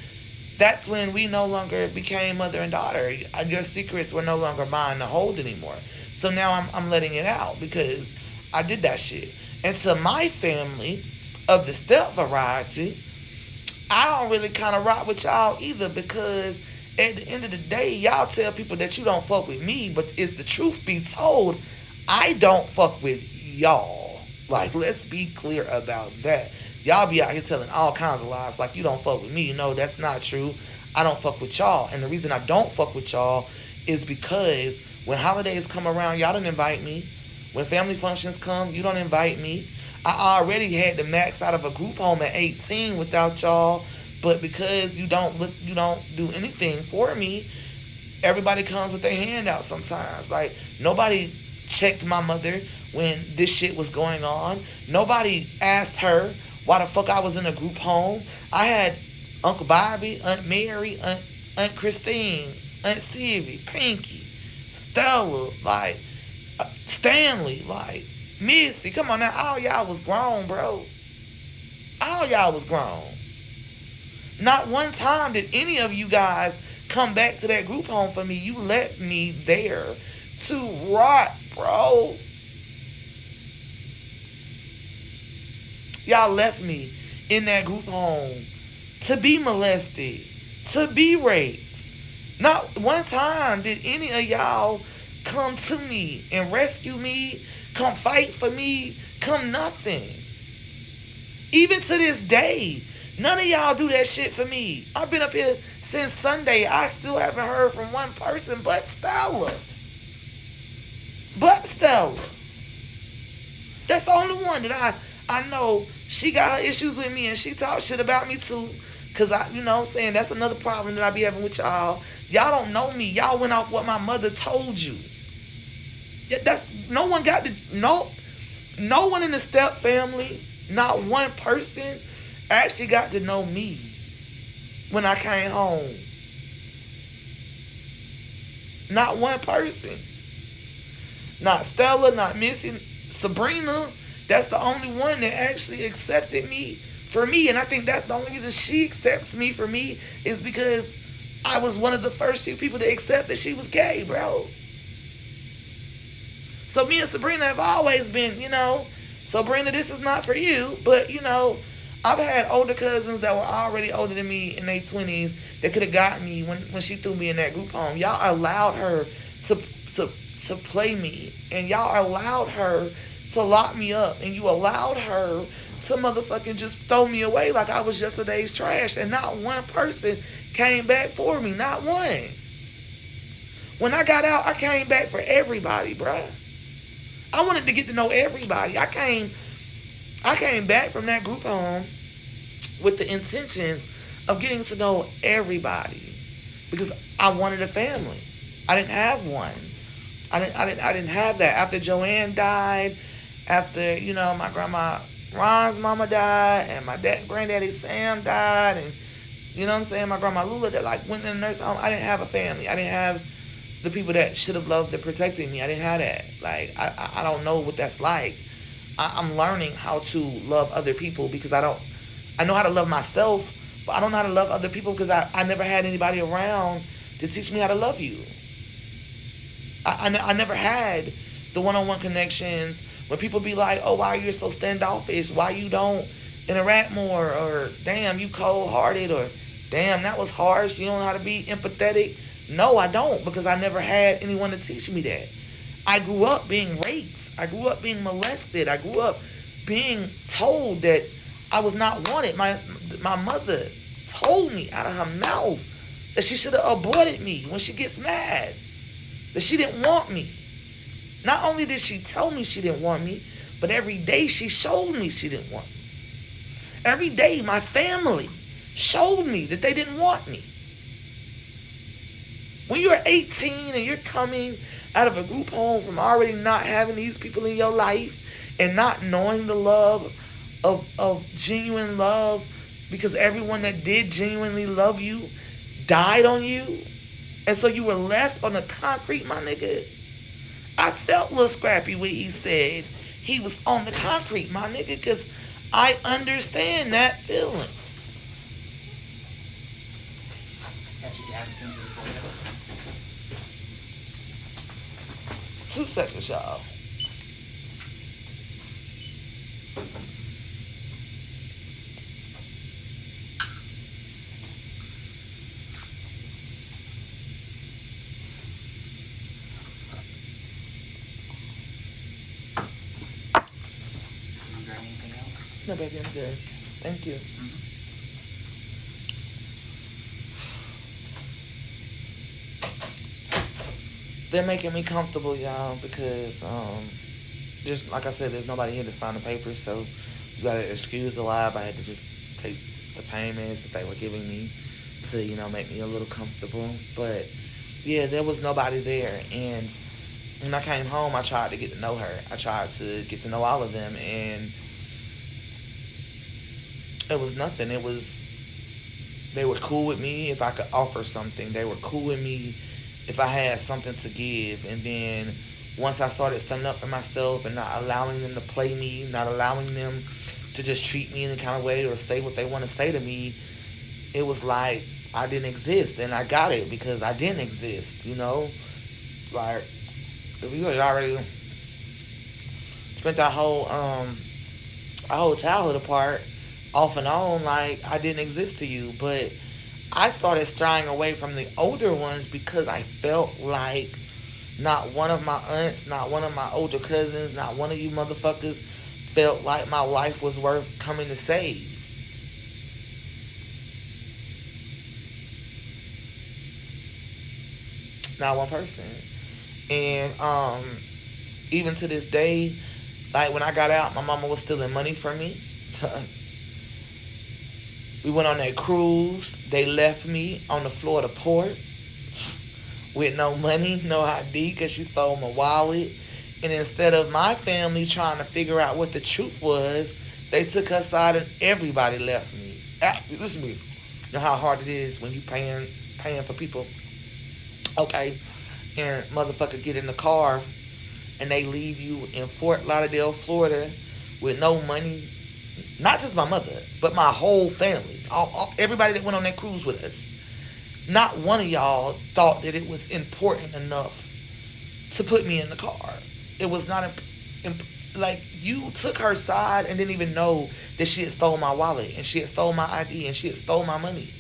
That's when we no longer became mother and daughter. Your secrets were no longer mine to hold anymore. So now I'm letting it out because I did that shit. And to my family of the step variety, I don't really kind of rock with y'all either because at the end of the day, y'all tell people that you don't fuck with me, but if the truth be told, I don't fuck with y'all. Like, let's be clear about that. Y'all be out here telling all kinds of lies like you don't fuck with me. No, that's not true. I don't fuck with y'all. And the reason I don't fuck with y'all is because when holidays come around, y'all don't invite me. When family functions come, you don't invite me. I already had the max out of a group home at 18 without y'all. But because you don't do anything for me, everybody comes with their hand out sometimes. Like, nobody checked my mother when this shit was going on. Nobody asked her why the fuck I was in a group home. I had Uncle Bobby, Aunt Mary, Aunt Christine, Aunt Stevie, Pinky, Stella, like, Stanley, like, Missy. Come on now, all y'all was grown, bro. All y'all was grown. Not one time did any of you guys come back to that group home for me. You left me there to rot, bro. Y'all left me in that group home to be molested, to be raped. Not one time did any of y'all come to me and rescue me, come fight for me, come nothing. Even to this day, none of y'all do that shit for me. I've been up here since Sunday. I still haven't heard from one person but Stella. But Stella. That's the only one that I know she got her issues with me and she talks shit about me too. Cause you know what I'm saying, that's another problem that I be having with y'all. Y'all don't know me. Y'all went off what my mother told you. That's no one in the step family, not one person actually got to know me when I came home. Not one person. Not Stella, not Missy, Sabrina. That's the only one that actually accepted me for me. And I think that's the only reason she accepts me for me is because I was one of the first few people to accept that she was gay, bro. So me and Sabrina have always been, you know, Sabrina, this is not for you. But, you know, I've had older cousins that were already older than me in their 20s that could have got me when she threw me in that group home. Y'all allowed her to play me. And y'all allowed her to lock me up. And you allowed her to motherfucking just throw me away like I was yesterday's trash. And not one person came back for me. Not one. When I got out, I came back for everybody, bruh. I wanted to get to know everybody. I came back from that group home with the intentions of getting to know everybody because I wanted a family. I didn't have one. I didn't have that. After Joanne died, after, you know, my grandma Ron's mama died, and my granddaddy Sam died, and you know what I'm saying, my grandma Lula that like went in the nursing home. I didn't have a family. I didn't have the people that should have loved and protected me. I didn't have that. Like I don't know what that's like. I'm learning how to love other people because I know how to love myself, but I don't know how to love other people because I never had anybody around to teach me how to love you. I never had the one-on-one connections when people be like, oh, why are you so standoffish? Why you don't interact more? Or, damn, you cold-hearted? Or, damn, that was harsh. You don't know how to be empathetic? No, I don't, because I never had anyone to teach me that. I grew up being raped. I grew up being molested. I grew up being told that I was not wanted. My mother told me out of her mouth that she should have aborted me when she gets mad. That she didn't want me. Not only did she tell me she didn't want me, but every day she showed me she didn't want me. Every day my family showed me that they didn't want me. When you're 18 and you're coming out of a group home from already not having these people in your life and not knowing the love of genuine love, because everyone that did genuinely love you died on you, and so you were left on the concrete, my nigga. I felt a little scrappy when he said he was on the concrete, my nigga, because I understand that feeling. Got you gathered things before you. 2 seconds, y'all. You got anything else? No, baby, I'm good. Thank you. Mm-hmm. They're making me comfortable, y'all, because just like I said, there's nobody here to sign the papers, so you gotta excuse the live. I had to just take the payments that they were giving me to, you know, make me a little comfortable. But yeah, there was nobody there, and when I came home, I tried to get to know her. I tried to get to know all of them, and it was nothing. They were cool with me if I could offer something. They were cool with me if I had something to give. And then once I started standing up for myself and not allowing them to play me, not allowing them to just treat me in any kind of way or say what they want to say to me, it was like I didn't exist, and I got it because I didn't exist. Like if you had already spent our whole childhood apart, off and on, like I didn't exist to you. But I started straying away from the older ones because I felt like not one of my aunts, not one of my older cousins, not one of you motherfuckers felt like my life was worth coming to save. Not one person. And even to this day, like when I got out, my mama was stealing money from me. We went on that cruise. They left me on the floor of the port with no money, no ID, because she stole my wallet. And instead of my family trying to figure out what the truth was, they took her side and everybody left me. Listen to me. You know how hard it is when you paying for people. Okay, and motherfucker get in the car and they leave you in Fort Lauderdale, Florida, with no money. Not just my mother, but my whole family. Everybody that went on that cruise with us. Not one of y'all thought that it was important enough to put me in the car. It was not like you took her side and didn't even know that she had stole my wallet and she had stole my ID and she had stole my money.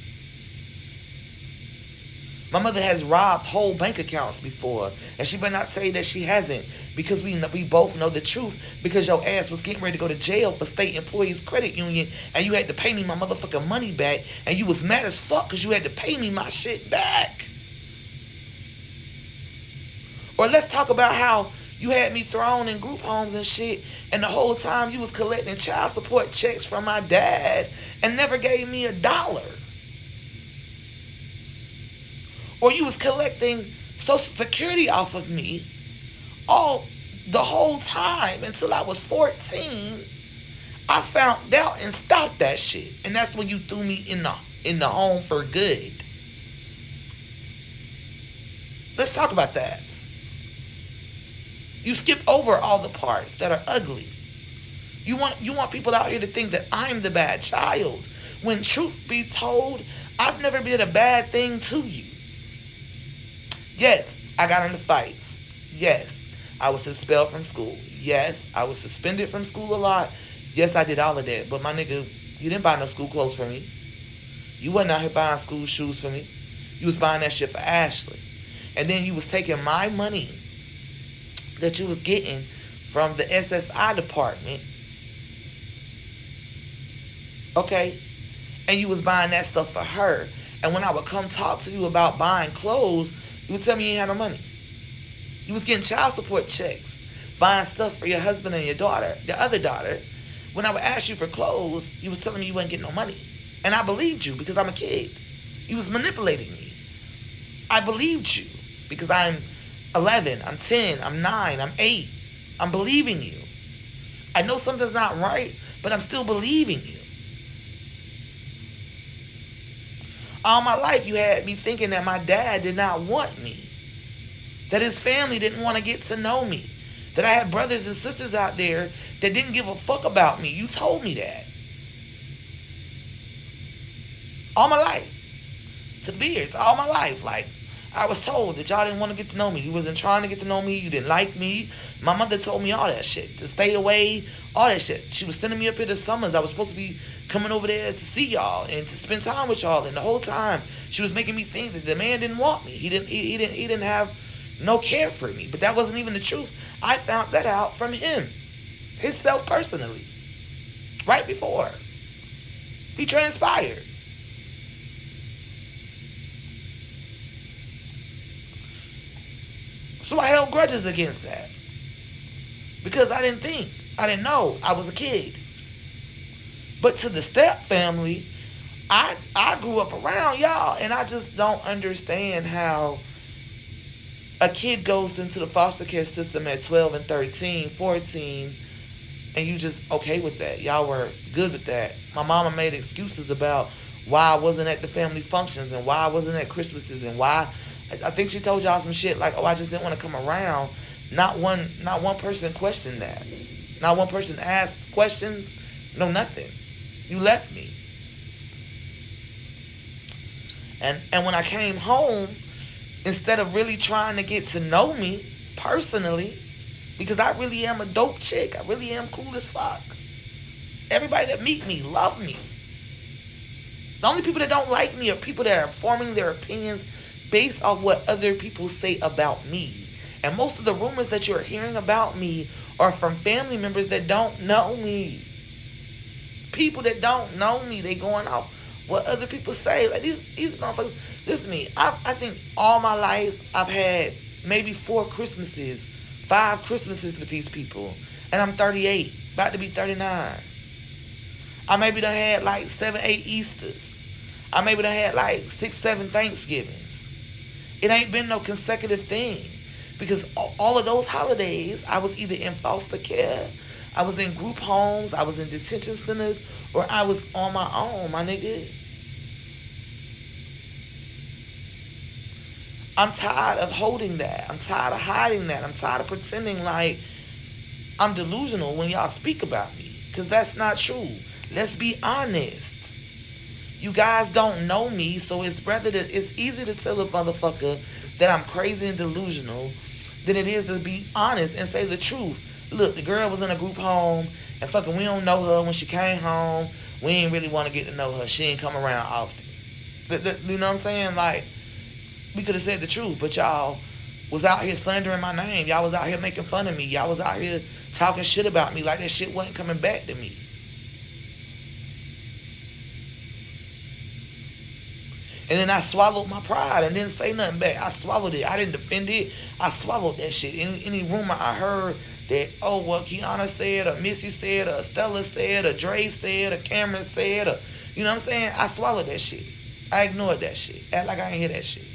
My mother has robbed whole bank accounts before, and she better not say that she hasn't, because we both know the truth. Because your ass was getting ready to go to jail for state employees credit union, and you had to pay me my motherfucking money back, and you was mad as fuck because you had to pay me my shit back. Or let's talk about how you had me thrown in group homes and shit, and the whole time you was collecting child support checks from my dad and never gave me $1. Or you was collecting Social Security off of me the whole time until I was 14. I found out and stopped that shit. And that's when you threw me in the home for good. Let's talk about that. You skip over all the parts that are ugly. You want people out here to think that I'm the bad child. When truth be told, I've never been a bad thing to you. Yes, I got into fights. Yes, I was expelled from school. Yes, I was suspended from school a lot. Yes, I did all of that. But my nigga, you didn't buy no school clothes for me. You wasn't out here buying school shoes for me. You was buying that shit for Ashley. And then you was taking my money that you was getting from the SSI department. Okay? And you was buying that stuff for her. And when I would come talk to you about buying clothes, you would tell me you ain't had no money. You was getting child support checks, buying stuff for your husband and your daughter, the other daughter. When I would ask you for clothes, you was telling me you wasn't getting no money. And I believed you because I'm a kid. You was manipulating me. I believed you because I'm 11, I'm 10, I'm 9, I'm 8. I'm believing you. I know something's not right, but I'm still believing you. All my life, you had me thinking that my dad did not want me. That his family didn't want to get to know me. That I had brothers and sisters out there that didn't give a fuck about me. You told me that. All my life. To Beards, all my life. Like, I was told that y'all didn't want to get to know me. You wasn't trying to get to know me. You didn't like me. My mother told me all that shit. To stay away, all that shit. She was sending me up here to summers. I was supposed to be coming over there to see y'all and to spend time with y'all. And the whole time, she was making me think that the man didn't want me. He didn't have no care for me. But that wasn't even the truth. I found that out from him. Himself personally. Right before. He transpired. So I held grudges against that. Because I didn't think. I didn't know. I was a kid. But to the step family, I grew up around y'all. And I just don't understand how a kid goes into the foster care system at 12 and 13, 14, and you just okay with that. Y'all were good with that. My mama made excuses about why I wasn't at the family functions and why I wasn't at Christmases and why. I think she told y'all some shit like, oh, I just didn't want to come around. Not one person questioned that. Not one person asked questions. No, nothing. You left me. And when I came home, instead of really trying to get to know me personally, because I really am a dope chick, I really am cool as fuck. Everybody that meet me love me. The only people that don't like me are people that are forming their opinions based off what other people say about me. And most of the rumors that you're hearing about me are from family members that don't know me. People that don't know me, they going off what other people say. Like these motherfuckers. Listen to me. I think all my life I've had maybe 4 Christmases, 5 Christmases with these people. And I'm 38, about to be 39. I maybe done had like 7, 8 Easters. I maybe done had like 6, 7 Thanksgivings. It ain't been no consecutive thing. Because all of those holidays, I was either in foster care, I was in group homes, I was in detention centers, or I was on my own, my nigga. I'm tired of holding that. I'm tired of hiding that. I'm tired of pretending like I'm delusional when y'all speak about me. Because that's not true. Let's be honest. You guys don't know me, so it's easier to tell a motherfucker that I'm crazy and delusional than it is to be honest and say the truth. Look, the girl was in a group home, and fucking we don't know her. When she came home, we ain't really want to get to know her. She ain't come around often. You know what I'm saying? Like, we could have said the truth, but y'all was out here slandering my name. Y'all was out here making fun of me. Y'all was out here talking shit about me like that shit wasn't coming back to me. And then I swallowed my pride and didn't say nothing back. I swallowed it. I didn't defend it. I swallowed that shit. Any rumor I heard that, oh, well, Kiana said, or Missy said, or Stella said, or Dre said, or Cameron said, or, you know what I'm saying? I swallowed that shit. I ignored that shit. Act like I ain't hear that shit.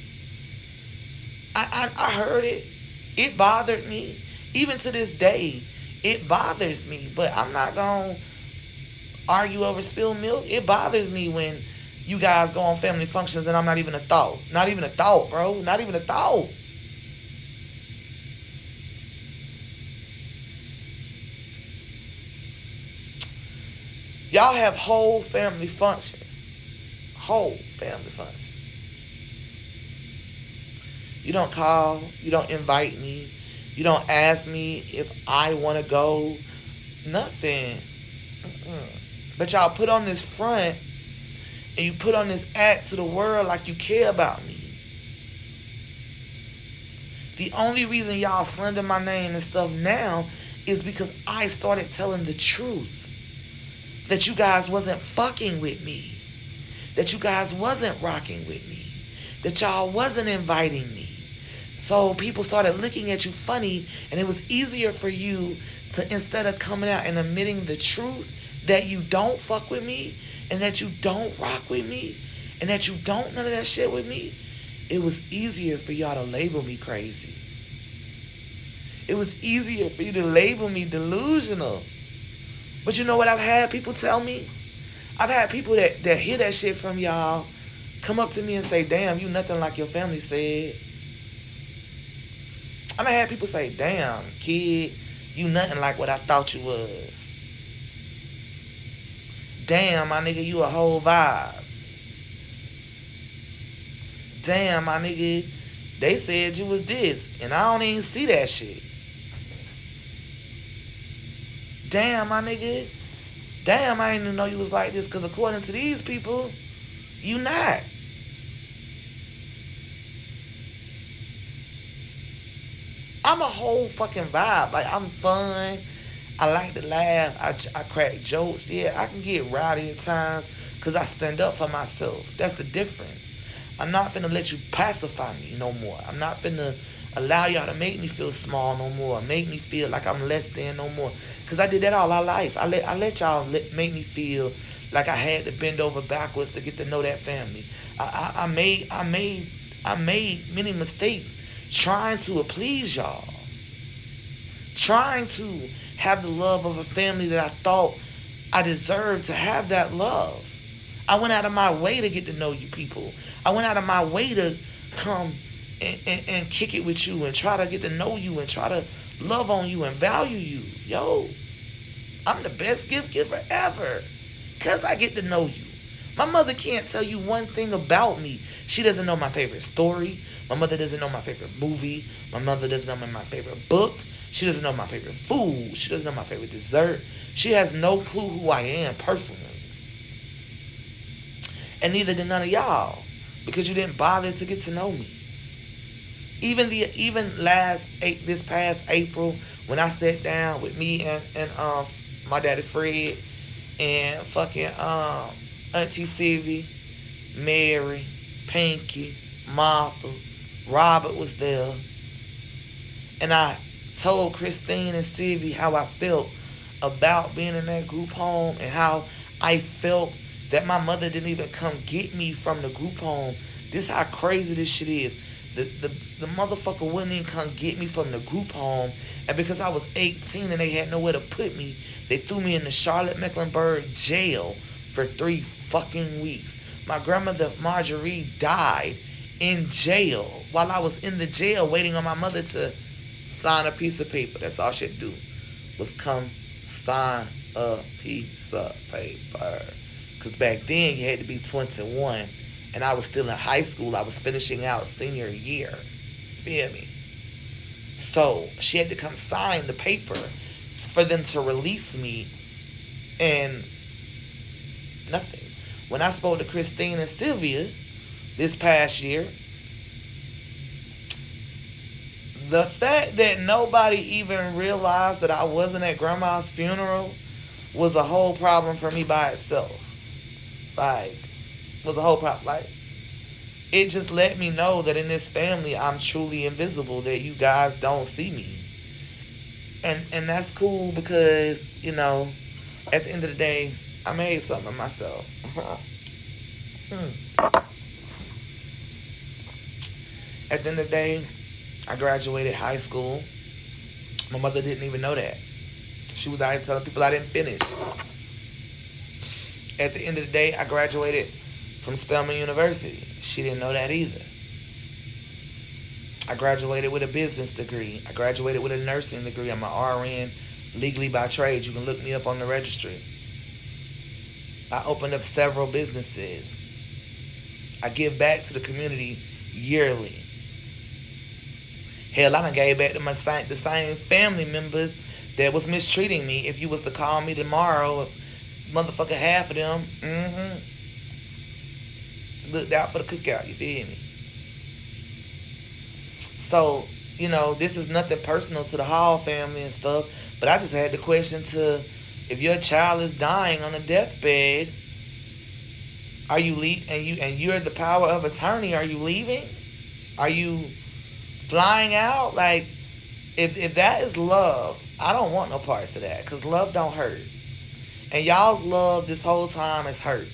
I heard it. It bothered me. Even to this day, it bothers me. But I'm not going to argue over spilled milk. It bothers me when you guys go on family functions and I'm not even a thought. Not even a thought, bro. Not even a thought. Y'all have whole family functions. Whole family functions. You don't call. You don't invite me. You don't ask me if I want to go. Nothing. But y'all put on this front and you put on this act to the world like you care about me. The only reason y'all slander my name and stuff now is because I started telling the truth. That you guys wasn't fucking with me. That you guys wasn't rocking with me. That y'all wasn't inviting me. So people started looking at you funny, and it was easier for you to, instead of coming out and admitting the truth that you don't fuck with me, and that you don't rock with me, and that you don't none of that shit with me, it was easier for y'all to label me crazy. It was easier for you to label me delusional. But you know what I've had people tell me? I've had people that hear that shit from y'all come up to me and say, damn, you nothing like your family said. I've had people say, damn, kid, you nothing like what I thought you was. Damn, my nigga, you a whole vibe. Damn, my nigga, they said you was this, and I don't even see that shit. Damn, my nigga. Damn, I didn't even know you was like this, because according to these people, you not. I'm a whole fucking vibe. Like, I'm fun. I like to laugh. I crack jokes. Yeah, I can get rowdy at times because I stand up for myself. That's the difference. I'm not finna let you pacify me no more. I'm not finna allow y'all to make me feel small no more. Make me feel like I'm less than no more. Because I did that all our life. I let y'all make me feel like I had to bend over backwards to get to know that family. I made many mistakes trying to please y'all. Trying to have the love of a family that I thought I deserved to have that love. I went out of my way to get to know you people. I went out of my way to come and kick it with you and try to get to know you and try to love on you and value you. Yo, I'm the best gift giver ever because I get to know you. My mother can't tell you one thing about me. She doesn't know my favorite story. My mother doesn't know my favorite movie. My mother doesn't know my favorite book. She doesn't know my favorite food. She doesn't know my favorite dessert. She has no clue who I am personally. And neither did none of y'all. Because you didn't bother to get to know me. Even this past April, when I sat down with me and my daddy Fred and fucking Auntie Sylvie, Mary, Pinky, Martha, Robert was there, and I told Christine and Sylvie how I felt about being in that group home and how I felt that my mother didn't even come get me from the group home. This how crazy this shit is. The motherfucker wouldn't even come get me from the group home, and because I was 18 and they had nowhere to put me, they threw me in the Charlotte Mecklenburg jail for 3 fucking weeks. My grandmother Marjorie died in jail while I was in the jail waiting on my mother to sign a piece of paper. That's all she'd do was come sign a piece of paper. Because back then you had to be 21 and I was still in high school. I was finishing out senior year. Feel me? So she had to come sign the paper for them to release me, and nothing. When I spoke to Christine and Sylvia this past year, the fact that nobody even realized that I wasn't at grandma's funeral was a whole problem for me by itself. Like, was a whole problem. Like, it just let me know that in this family I'm truly invisible, that you guys don't see me. And that's cool because, you know, at the end of the day, I made something of myself. At the end of the day, I graduated high school. My mother didn't even know that. She was out here telling people I didn't finish. At the end of the day, I graduated from Spelman University. She didn't know that either. I graduated with a business degree. I graduated with a nursing degree. I'm an RN, legally by trade. You can look me up on the registry. I opened up several businesses. I give back to the community yearly. Hell, I done gave back to the same family members that was mistreating me. If you was to call me tomorrow, motherfucker, half of them, looked out for the cookout, you feel me? So, you know, this is nothing personal to the Hall family and stuff, but I just had the question to, if your child is dying on a deathbed, are you and you're the power of attorney, are you leaving? Are you flying out? Like, if that is love, I don't want no parts of that, because love don't hurt. And y'all's love this whole time is hurt.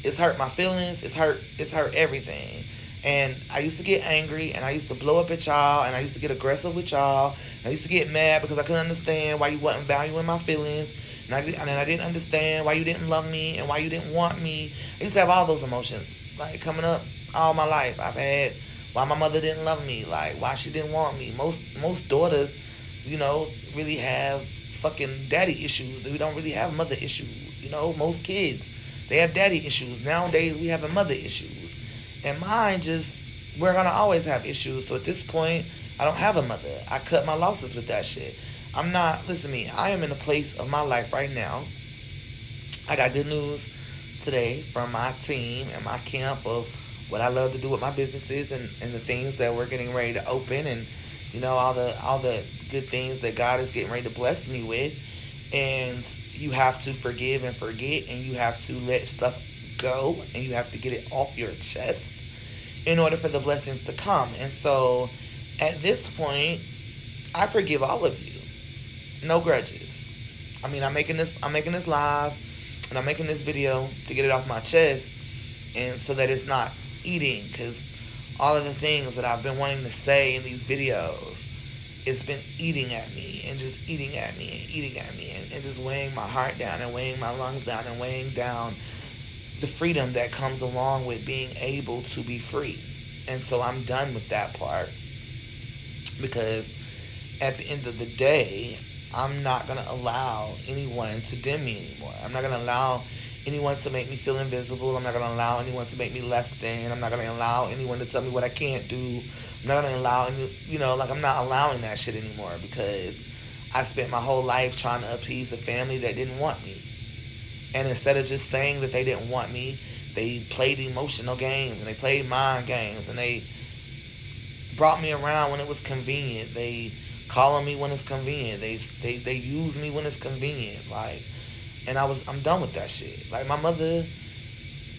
It's hurt my feelings. It's hurt everything. And I used to get angry, and I used to blow up at y'all, and I used to get aggressive with y'all. I used to get mad because I couldn't understand why you wasn't valuing my feelings. And I didn't understand why you didn't love me and why you didn't want me. I used to have all those emotions. Like, coming up all my life, I've had why my mother didn't love me, like why she didn't want me. Most daughters, you know, really have fucking daddy issues. We don't really have mother issues. You know, most kids, they have daddy issues. Nowadays, we have mother issues. And mine just, we're going to always have issues. So at this point, I don't have a mother. I cut my losses with that shit. I'm not, listen to me, I am in a place of my life right now. I got good news today from my team and my camp of what I love to do with my businesses and the things that we're getting ready to open, and, you know, all the good things that God is getting ready to bless me with. And you have to forgive and forget, and you have to let stuff go, and you have to get it off your chest in order for the blessings to come. And so at this point, I forgive all of you. No grudges. I mean, I'm making this live, and I'm making this video to get it off my chest, and so that it's not eating, because all of the things that I've been wanting to say in these videos, it's been eating at me and just eating at me and eating at me and just weighing my heart down and weighing my lungs down and weighing down the freedom that comes along with being able to be free. And so I'm done with that part, because at the end of the day, I'm not going to allow anyone to dim me anymore. I'm not going to allow anyone to make me feel invisible. I'm not going to allow anyone to make me less than. I'm not going to allow anyone to tell me what I can't do. I'm not going to allow any, like I'm not allowing that shit anymore because I spent my whole life trying to appease a family that didn't want me. And instead of just saying that they didn't want me, they played emotional games and they played mind games and they brought me around when it was convenient. They call on me when it's convenient. They use me when it's convenient. Like, and I'm done with that shit. Like my mother,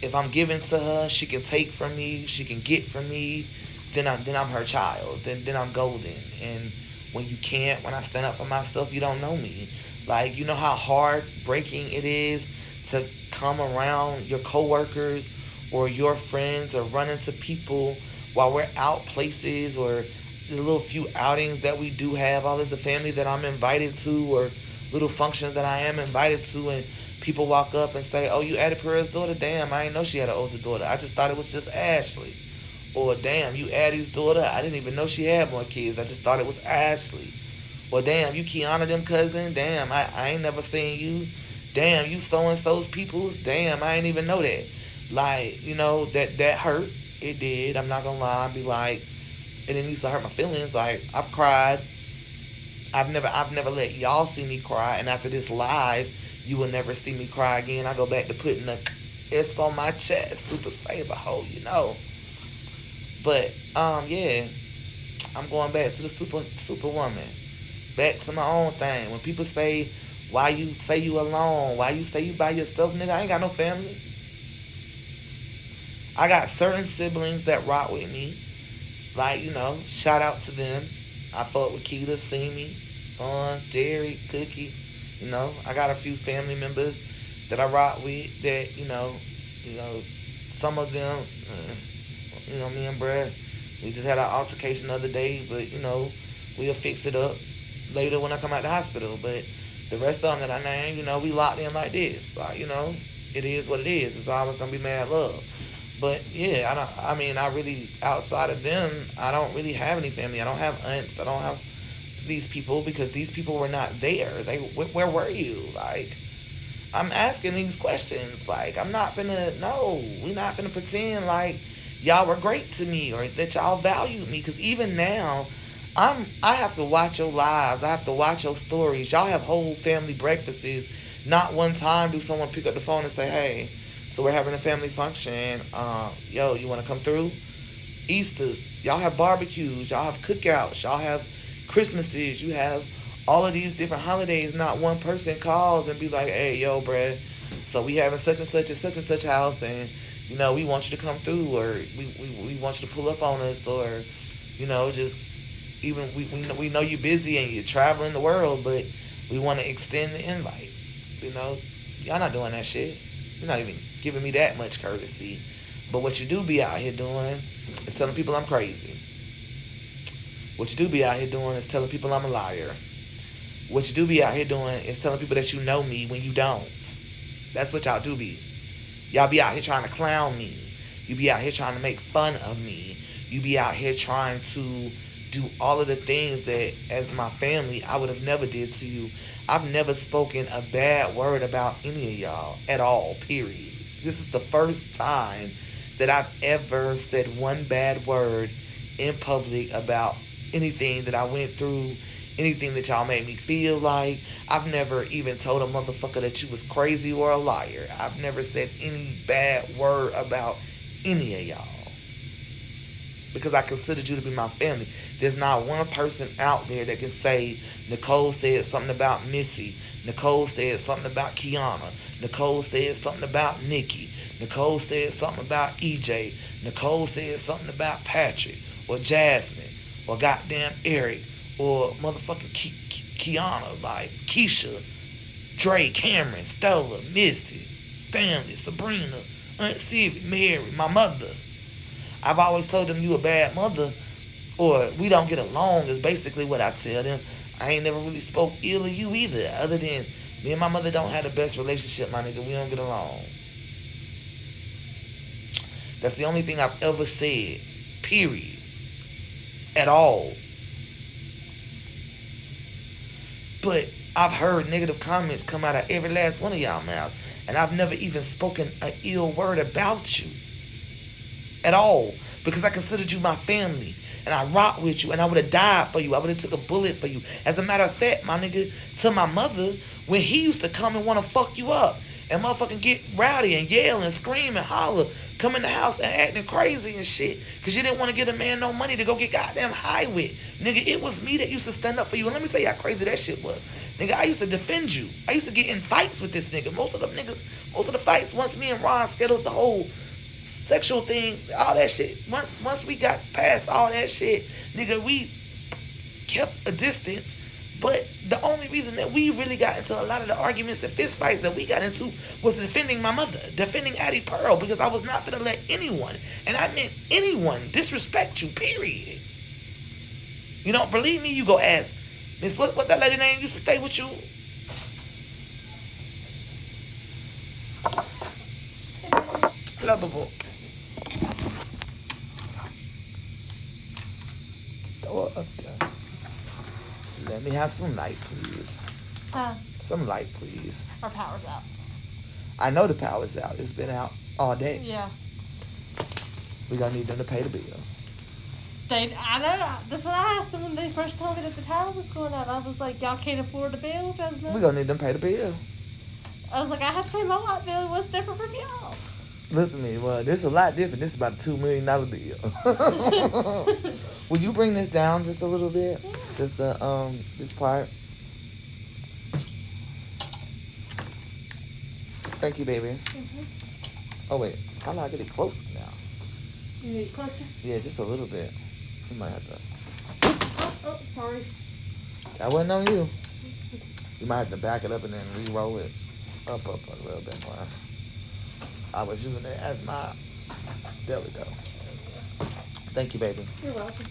if I'm giving to her, she can take from me, she can get from me. Then I'm her child. Then I'm golden. And when you can't, when I stand up for myself, you don't know me. Like, you know how heartbreaking it is to come around your coworkers or your friends or run into people while we're out places or the little few outings that we do have, all as a family that I'm invited to or little functions that I am invited to, and people walk up and say, oh, you added Perez's daughter? Damn, I didn't know she had an older daughter. I just thought it was just Ashley. Or damn, you Addie's daughter? I didn't even know she had more kids. I just thought it was Ashley. Or damn, you Kiana them cousin? Damn, I ain't never seen you. Damn, you so-and-so's peoples? Damn, I ain't even know that. Like, that hurt. It did. I'm not gonna lie. I'd be like, and it used to hurt my feelings. Like, I've cried. I've never let y'all see me cry. And after this live, you will never see me cry again. I go back to putting the S on my chest, Super Saber hole, But yeah, I'm going back to the superwoman. Back to my own thing. When people say, why you say you alone? Why you say you by yourself, nigga? I ain't got no family. I got certain siblings that rock with me. Like, shout out to them. I fuck with Keita, Simi, Fonz, Jerry, Cookie. I got a few family members that I rock with that, some of them, me and bruh, we just had an altercation the other day, but, we'll fix it up later when I come out the hospital. But the rest of them that I named, we locked in like this. Like, it is what it is. It's always going to be mad love. But, yeah, I really, outside of them, I don't really have any family. I don't have aunts. I don't have these people because these people were not there. Where were you? Like, I'm asking these questions. Like, we're not finna pretend like y'all were great to me or that y'all valued me. Because even now, I have to watch your lives. I have to watch your stories. Y'all have whole family breakfasts. Not one time do someone pick up the phone and say, hey, so we're having a family function. Yo, you want to come through? Easters. Y'all have barbecues. Y'all have cookouts. Y'all have Christmases. You have all of these different holidays. Not one person calls and be like, hey, yo, bruh, so we having such and such and such house, and, we want you to come through, or we want you to pull up on us, or, just even we know you're busy and you're traveling the world, but we want to extend the invite. Y'all not doing that shit. You're not even giving me that much courtesy. But what you do be out here doing is telling people I'm crazy. What you do be out here doing is telling people I'm a liar. What you do be out here doing is telling people that you know me when you don't. That's what y'all do be. Y'all be out here trying to clown me. You be out here trying to make fun of me. You be out here trying to do all of the things that, as my family, I would have never did to you. I've never spoken a bad word about any of y'all at all, period. This is the first time that I've ever said one bad word in public about anything that I went through, anything that y'all made me feel like. I've never even told a motherfucker that you was crazy or a liar. I've never said any bad word about any of y'all. Because I considered you to be my family. There's not one person out there that can say, Nicole said something about Missy. Nicole said something about Kiana. Nicole said something about Nikki. Nicole said something about EJ. Nicole said something about Patrick. Or Jasmine. Or goddamn Eric. Or motherfucking Kiana. Like Keisha. Dre, Cameron, Stella, Missy, Stanley, Sabrina, Aunt Stevie, Mary, my mother. I've always told them you a bad mother, or we don't get along is basically what I tell them. I ain't never really spoke ill of you either, other than me and my mother don't have the best relationship, my nigga. We don't get along. That's the only thing I've ever said, period, at all. But I've heard negative comments come out of every last one of y'all mouths. And I've never even spoken an ill word about you. At all. Because I considered you my family. And I rock with you. And I would have died for you. I would have took a bullet for you. As a matter of fact, my nigga, to my mother, when he used to come and want to fuck you up. And motherfucking get rowdy and yell and scream and holler. Come in the house and acting crazy and shit. Because you didn't want to give a man no money to go get goddamn high with. Nigga, it was me that used to stand up for you. And let me say how crazy that shit was. Nigga, I used to defend you. I used to get in fights with this nigga. Most of the fights, once me and Ron scheduled the whole sexual thing, all that shit. Once we got past all that shit, nigga, we kept a distance. But the only reason that we really got into a lot of the arguments and fist fights that we got into was defending my mother, defending Addie Pearl, because I was not going to let anyone, and I meant anyone, disrespect you, period. You don't believe me? You go ask Miss, what that lady name used to stay with you? Lovable. Throw it up there. Let me have some light, please. Some light, please. Our power's out. I know the power's out. It's been out all day. Yeah. We gonna need them to pay the bill. I know. That's what I asked them when they first told me that the power was going out. I was like, y'all can't afford the bill? We gonna need them to pay the bill. I was like, I have to pay my light bill. What's different from y'all? Listen to me. Well, this is a lot different. This is about a $2 million deal. Will you bring this down just a little bit? Yeah. Just the this part. Thank you, baby. Mm-hmm. Oh wait, how do I get it closer now? You need it closer? Yeah, just a little bit. You might have to. Oh, sorry. That wasn't on you. You might have to back it up and then re-roll it up a little bit more. I was using it as my. There we go. Thank you, baby. You're welcome.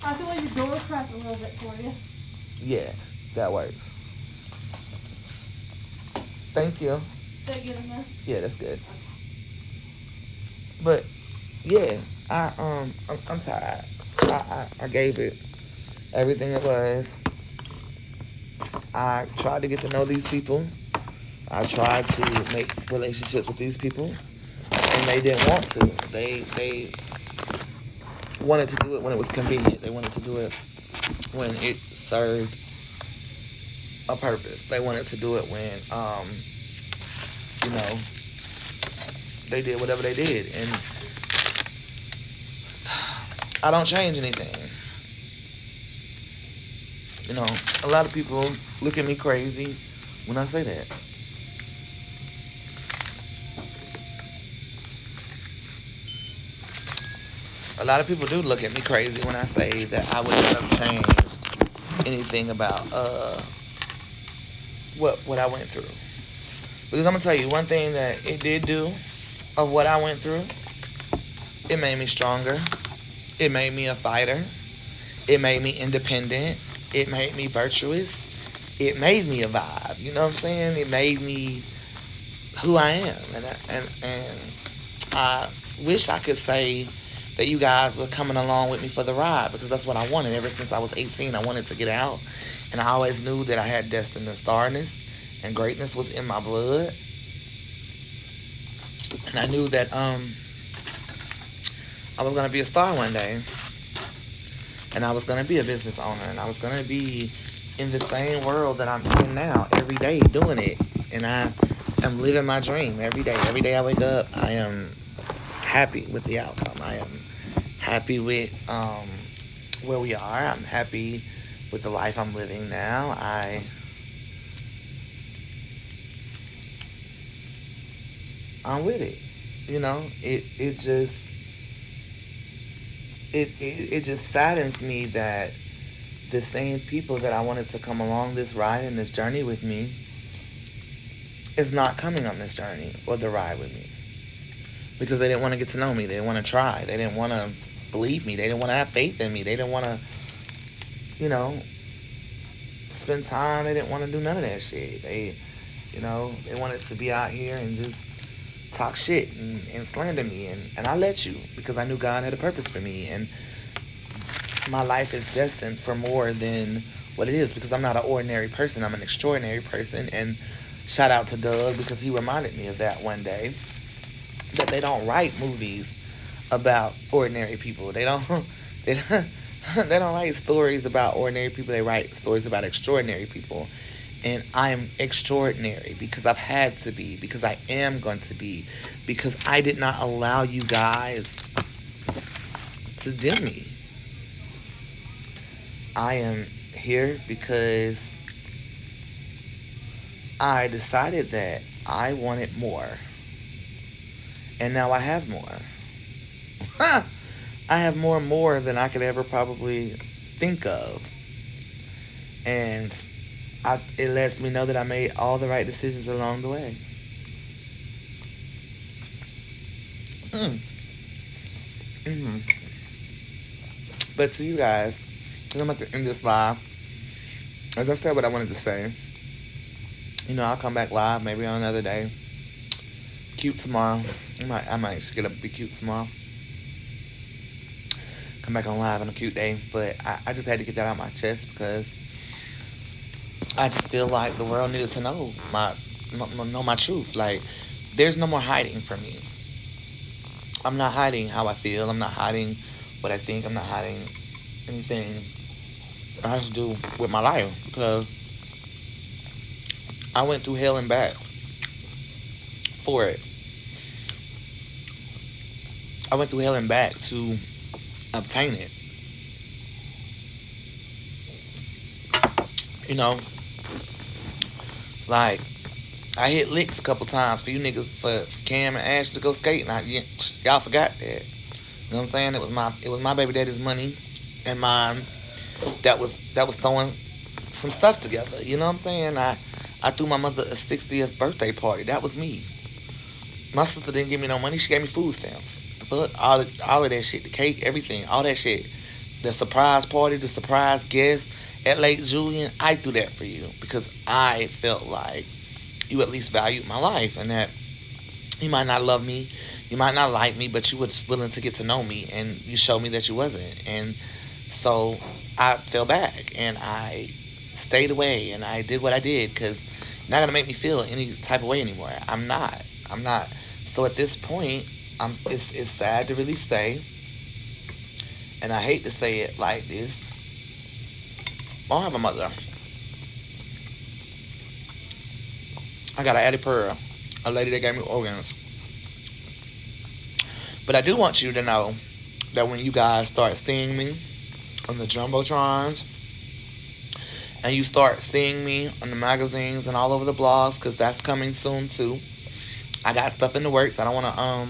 I feel like your door cracked a little bit for you. Yeah, that works. Thank you. Did I get in there? Yeah, that's good. But yeah, I'm tired. I gave it everything it was. I tried to get to know these people. I tried to make relationships with these people, and they didn't want to. They wanted to do it when it was convenient. They wanted to do it when it served a purpose. They wanted to do it when, they did whatever they did. And I don't change anything. You know, a lot of people look at me crazy when I say that. A lot of people do look at me crazy when I say that I would not have changed anything about what I went through. Because I'm going to tell you one thing that it did do of what I went through. It made me stronger. It made me a fighter. It made me independent. It made me virtuous. It made me a vibe. You know what I'm saying? It made me who I am. And I wish I could say that you guys were coming along with me for the ride, because that's what I wanted. Ever since I was 18, I wanted to get out. And I always knew that I had destined and starness, and greatness was in my blood. And I knew that I was going to be a star one day. And I was going to be a business owner. And I was going to be in the same world that I'm in now, every day doing it. And I am living my dream every day. Every day I wake up, I am happy with the outcome. I am happy with where we are. I'm happy with the life I'm living now. I'm with it. You know, it just saddens me that the same people that I wanted to come along this ride and this journey with me is not coming on this journey or the ride with me. Because they didn't want to get to know me. They didn't want to try. They didn't want to believe me. They didn't want to have faith in me. They didn't want to, spend time. They didn't want to do none of that shit. They wanted to be out here and just talk shit and slander me. And I let you, because I knew God had a purpose for me. And my life is destined for more than what it is, because I'm not an ordinary person. I'm an extraordinary person. And shout out to Doug, because he reminded me of that one day, that they don't write movies about ordinary people. They don't they don't, they don't write stories about ordinary people. They write stories about extraordinary people. And I am extraordinary because I've had to be, because I am going to be, because I did not allow you guys to dim me. I am here because I decided that I wanted more. And now I have more. I have more than I could ever probably think of. And it lets me know that I made all the right decisions along the way. But to you guys, because I'm about to end this live, as I said what I wanted to say, I'll come back live maybe on another day. Cute tomorrow. I might just get up and be cute tomorrow. Come back on live on a cute day. But I just had to get that out my chest, because I just feel like the world needed to know my truth. Like, there's no more hiding from me. I'm not hiding how I feel. I'm not hiding what I think. I'm not hiding anything that has to do with my life, because I went through hell and back for it. I went through hell and back to obtain it. Like, I hit licks a couple times for you niggas, for Cam and Ash to go skating. Y'all forgot that. You know what I'm saying? It was my baby daddy's money and mine that was throwing some stuff together. You know what I'm saying? I threw my mother a 60th birthday party. That was me. My sister didn't give me no money. She gave me food stamps. The fuck, all of that shit, the cake, everything, all that shit. The surprise party, the surprise guest at Lake Julian, I threw that for you because I felt like you at least valued my life, and that you might not love me, you might not like me, but you were willing to get to know me, and you showed me that you wasn't. And so I fell back, and I stayed away, and I did what I did, because you're not going to make me feel any type of way anymore. I'm not. So at this point, it's sad to really say, and I hate to say it like this, I don't have a mother. I got an Addie Pearl, a lady that gave me organs. But I do want you to know that when you guys start seeing me on the Jumbotrons, and you start seeing me on the magazines and all over the blogs, because that's coming soon too. I got stuff in the works. I don't want to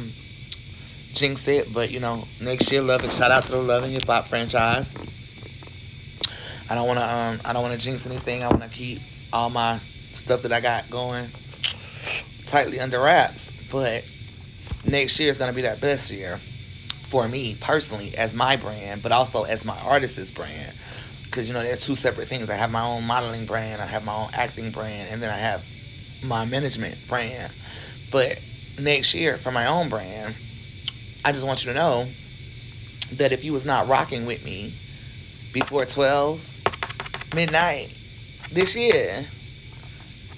jinx it, but next year, Love and shout out to the Love and Hip Hop franchise. I don't want to jinx anything. I want to keep all my stuff that I got going tightly under wraps. But next year is going to be that best year for me personally as my brand, but also as my artist's brand. Because, there's two separate things. I have my own modeling brand, I have my own acting brand, and then I have my management brand. But next year, for my own brand, I just want you to know that if you was not rocking with me before 12 midnight this year,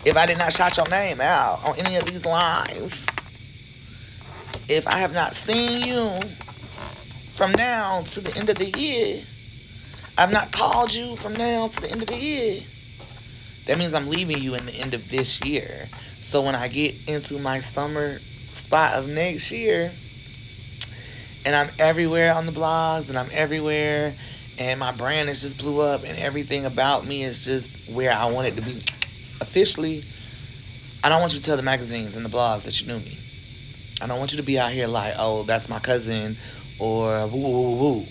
if I did not shout your name out on any of these lives, if I have not seen you from now to the end of the year, I've not called you from now to the end of the year, that means I'm leaving you in the end of this year. So when I get into my summer spot of next year, and I'm everywhere on the blogs, and I'm everywhere, and my brand is just blew up, and everything about me is just where I want it to be officially, I don't want you to tell the magazines and the blogs that you knew me. I don't want you to be out here like, oh, that's my cousin, or woo, woo, woo, woo.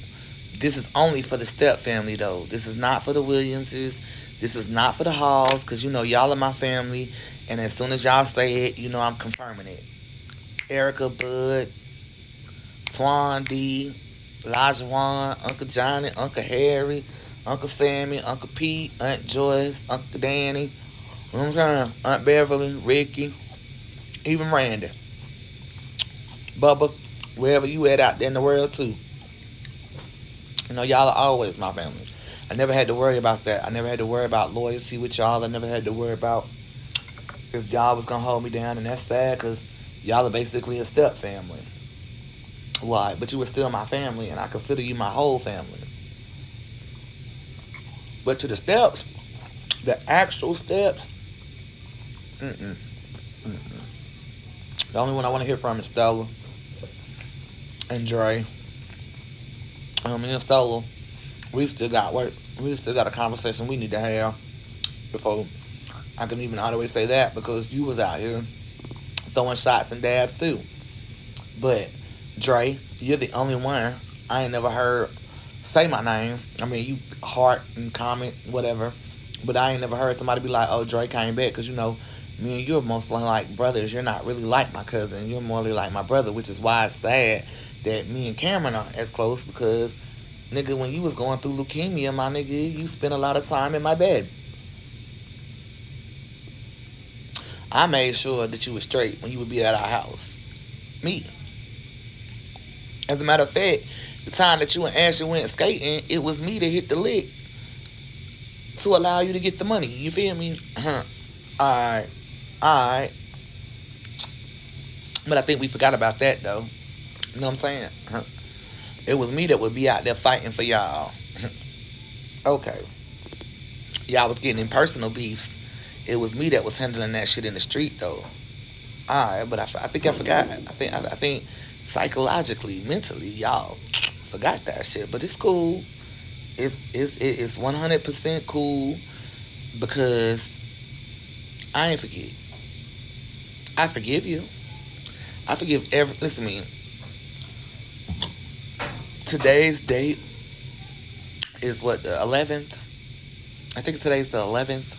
This is only for the Step family, though. This is not for the Williamses. This is not for the Halls, because y'all are my family, and as soon as y'all say it, I'm confirming it. Erica, Bud, Twan D, Elijah Juan, Uncle Johnny, Uncle Harry, Uncle Sammy, Uncle Pete, Aunt Joyce, Uncle Danny, you know what I'm saying? Aunt Beverly, Ricky, even Randy, Bubba, wherever you at out there in the world too. Y'all are always my family. I never had to worry about that. I never had to worry about loyalty with y'all. I never had to worry about if y'all was gonna hold me down, and that's sad because y'all are basically a step family. Why? But you were still my family, and I consider you my whole family. But to the steps, the actual steps, mm-mm, mm-mm. The only one I want to hear from is Stella and Dre. Me and Stella, we still got work. We still got a conversation we need to have before I can even always say that because you was out here throwing shots and dabs too. But Dre, you're the only one I ain't never heard say my name. I mean, you heart and comment, whatever. But I ain't never heard somebody be like, oh, Dre came back. Because, me and you are mostly like brothers. You're not really like my cousin. You're more like my brother, which is why it's sad that me and Cameron aren't as close because, nigga, when you was going through leukemia, my nigga, you spent a lot of time in my bed. I made sure that you was straight when you would be at our house. Me. As a matter of fact, the time that you and Ashley went skating, it was me that hit the lick to allow you to get the money. You feel me? Alright. Alright. But I think we forgot about that, though. You know what I'm saying? It was me that would be out there fighting for y'all. Okay. Y'all was getting in personal beefs. It was me that was handling that shit in the street, though. Alright, but I think I forgot. I think psychologically, mentally, y'all forgot that shit. But it's cool. It's 100% cool because I ain't forget. I forgive you. I forgive listen to me. Today's date is what, the 11th? I think today's the 11th.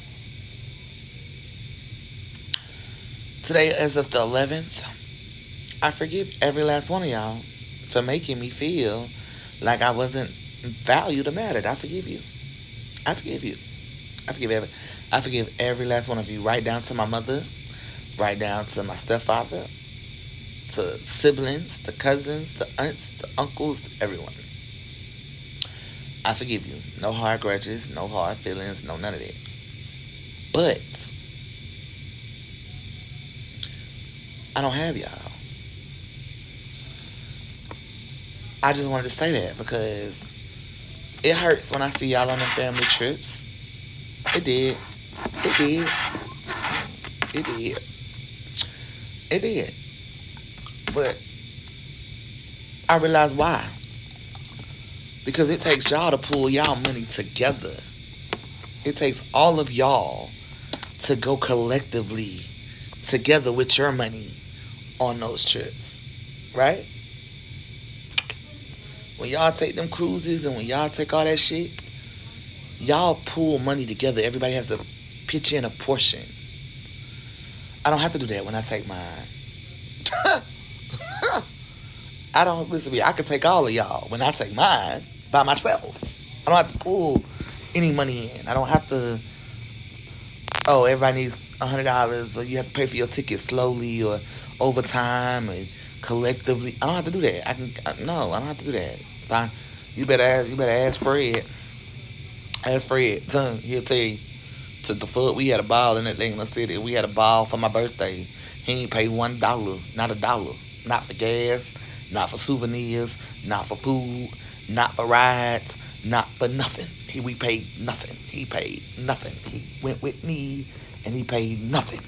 Today, as of the 11th, I forgive every last one of y'all for making me feel like I wasn't valued or mattered. I forgive you. I forgive you. I forgive every last one of you, right down to my mother, right down to my stepfather, to siblings, to cousins, to aunts, to uncles, to everyone. I forgive you. No hard grudges, no hard feelings, no none of that. But I don't have y'all. I just wanted to say that because it hurts when I see y'all on the family trips. It did. It did. It did. It did. But I realized why. Because it takes y'all to pull y'all money together. It takes all of y'all to go collectively together with your money on those trips. Right? When y'all take them cruises and when y'all take all that shit, y'all pool money together. Everybody has to pitch in a portion. I don't have to do that when I take mine. I don't, listen to me, I can take all of y'all when I take mine by myself. I don't have to pull any money in. I don't have to, oh, everybody needs $100 or you have to pay for your ticket slowly or over time and collectively. I don't have to do that. No, I don't have to do that. Fine. You better ask Fred. Ask Fred. He'll tell you. To the fuck, we had a ball in that thing in the city. We had a ball for my birthday. He ain't pay $1, not $1. Not for gas, not for souvenirs, not for food, not for rides, not for nothing. We paid nothing. He paid nothing. He went with me and he paid nothing.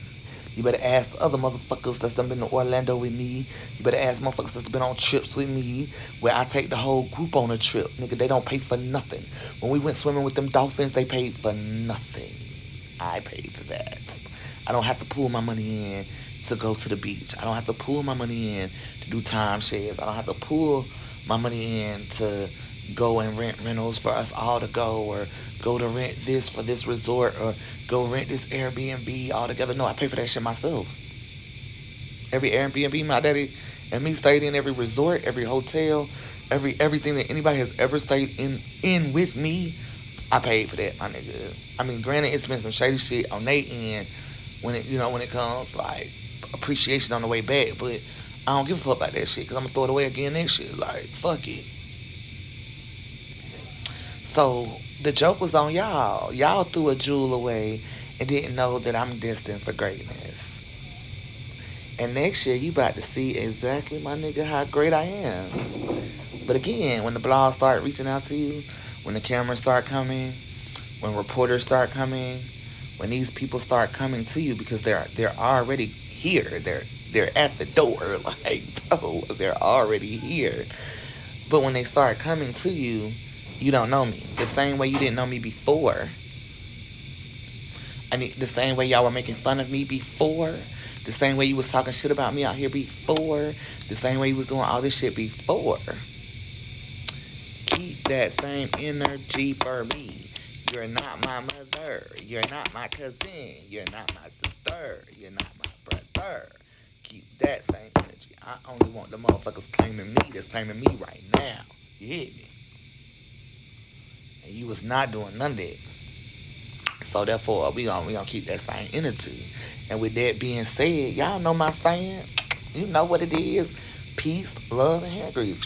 You better ask the other motherfuckers that's done been to Orlando with me. You better ask motherfuckers that's been on trips with me where I take the whole group on a trip. Nigga, they don't pay for nothing. When we went swimming with them dolphins, they paid for nothing. I paid for that. I don't have to pull my money in to go to the beach. I don't have to pull my money in to do timeshares. I don't have to pull my money in to go and rent rentals for us all to go or go to rent this for this resort or go rent this Airbnb all together. No, I pay for that shit myself. Every Airbnb my daddy and me stayed in, every resort, every hotel, everything that anybody has ever stayed in with me, I paid for that, my nigga. I mean, granted, it's been some shady shit on their end when it comes like appreciation on the way back, but I don't give a fuck about that shit because I'm gonna throw it away again next year. Like, fuck it. So the joke was on y'all. Y'all threw a jewel away and didn't know that I'm destined for greatness. And next year, you about to see exactly, my nigga, how great I am. But again, when the blogs start reaching out to you, when the cameras start coming, when reporters start coming, when these people start coming to you because they're already here, they're at the door, like, bro, they're already here. But when they start coming to you, you don't know me the same way you didn't know me before. I mean, the same way y'all were making fun of me before. The same way you was talking shit about me out here before. The same way you was doing all this shit before. Keep that same energy for me. You're not my mother. You're not my cousin. You're not my sister. You're not my brother. Keep that same energy. I only want the motherfuckers claiming me that's claiming me right now. You hear me? And you was not doing none of that. So therefore, we gonna keep that same energy. And with that being said, y'all know my saying. You know what it is. Peace, love, and hair grease.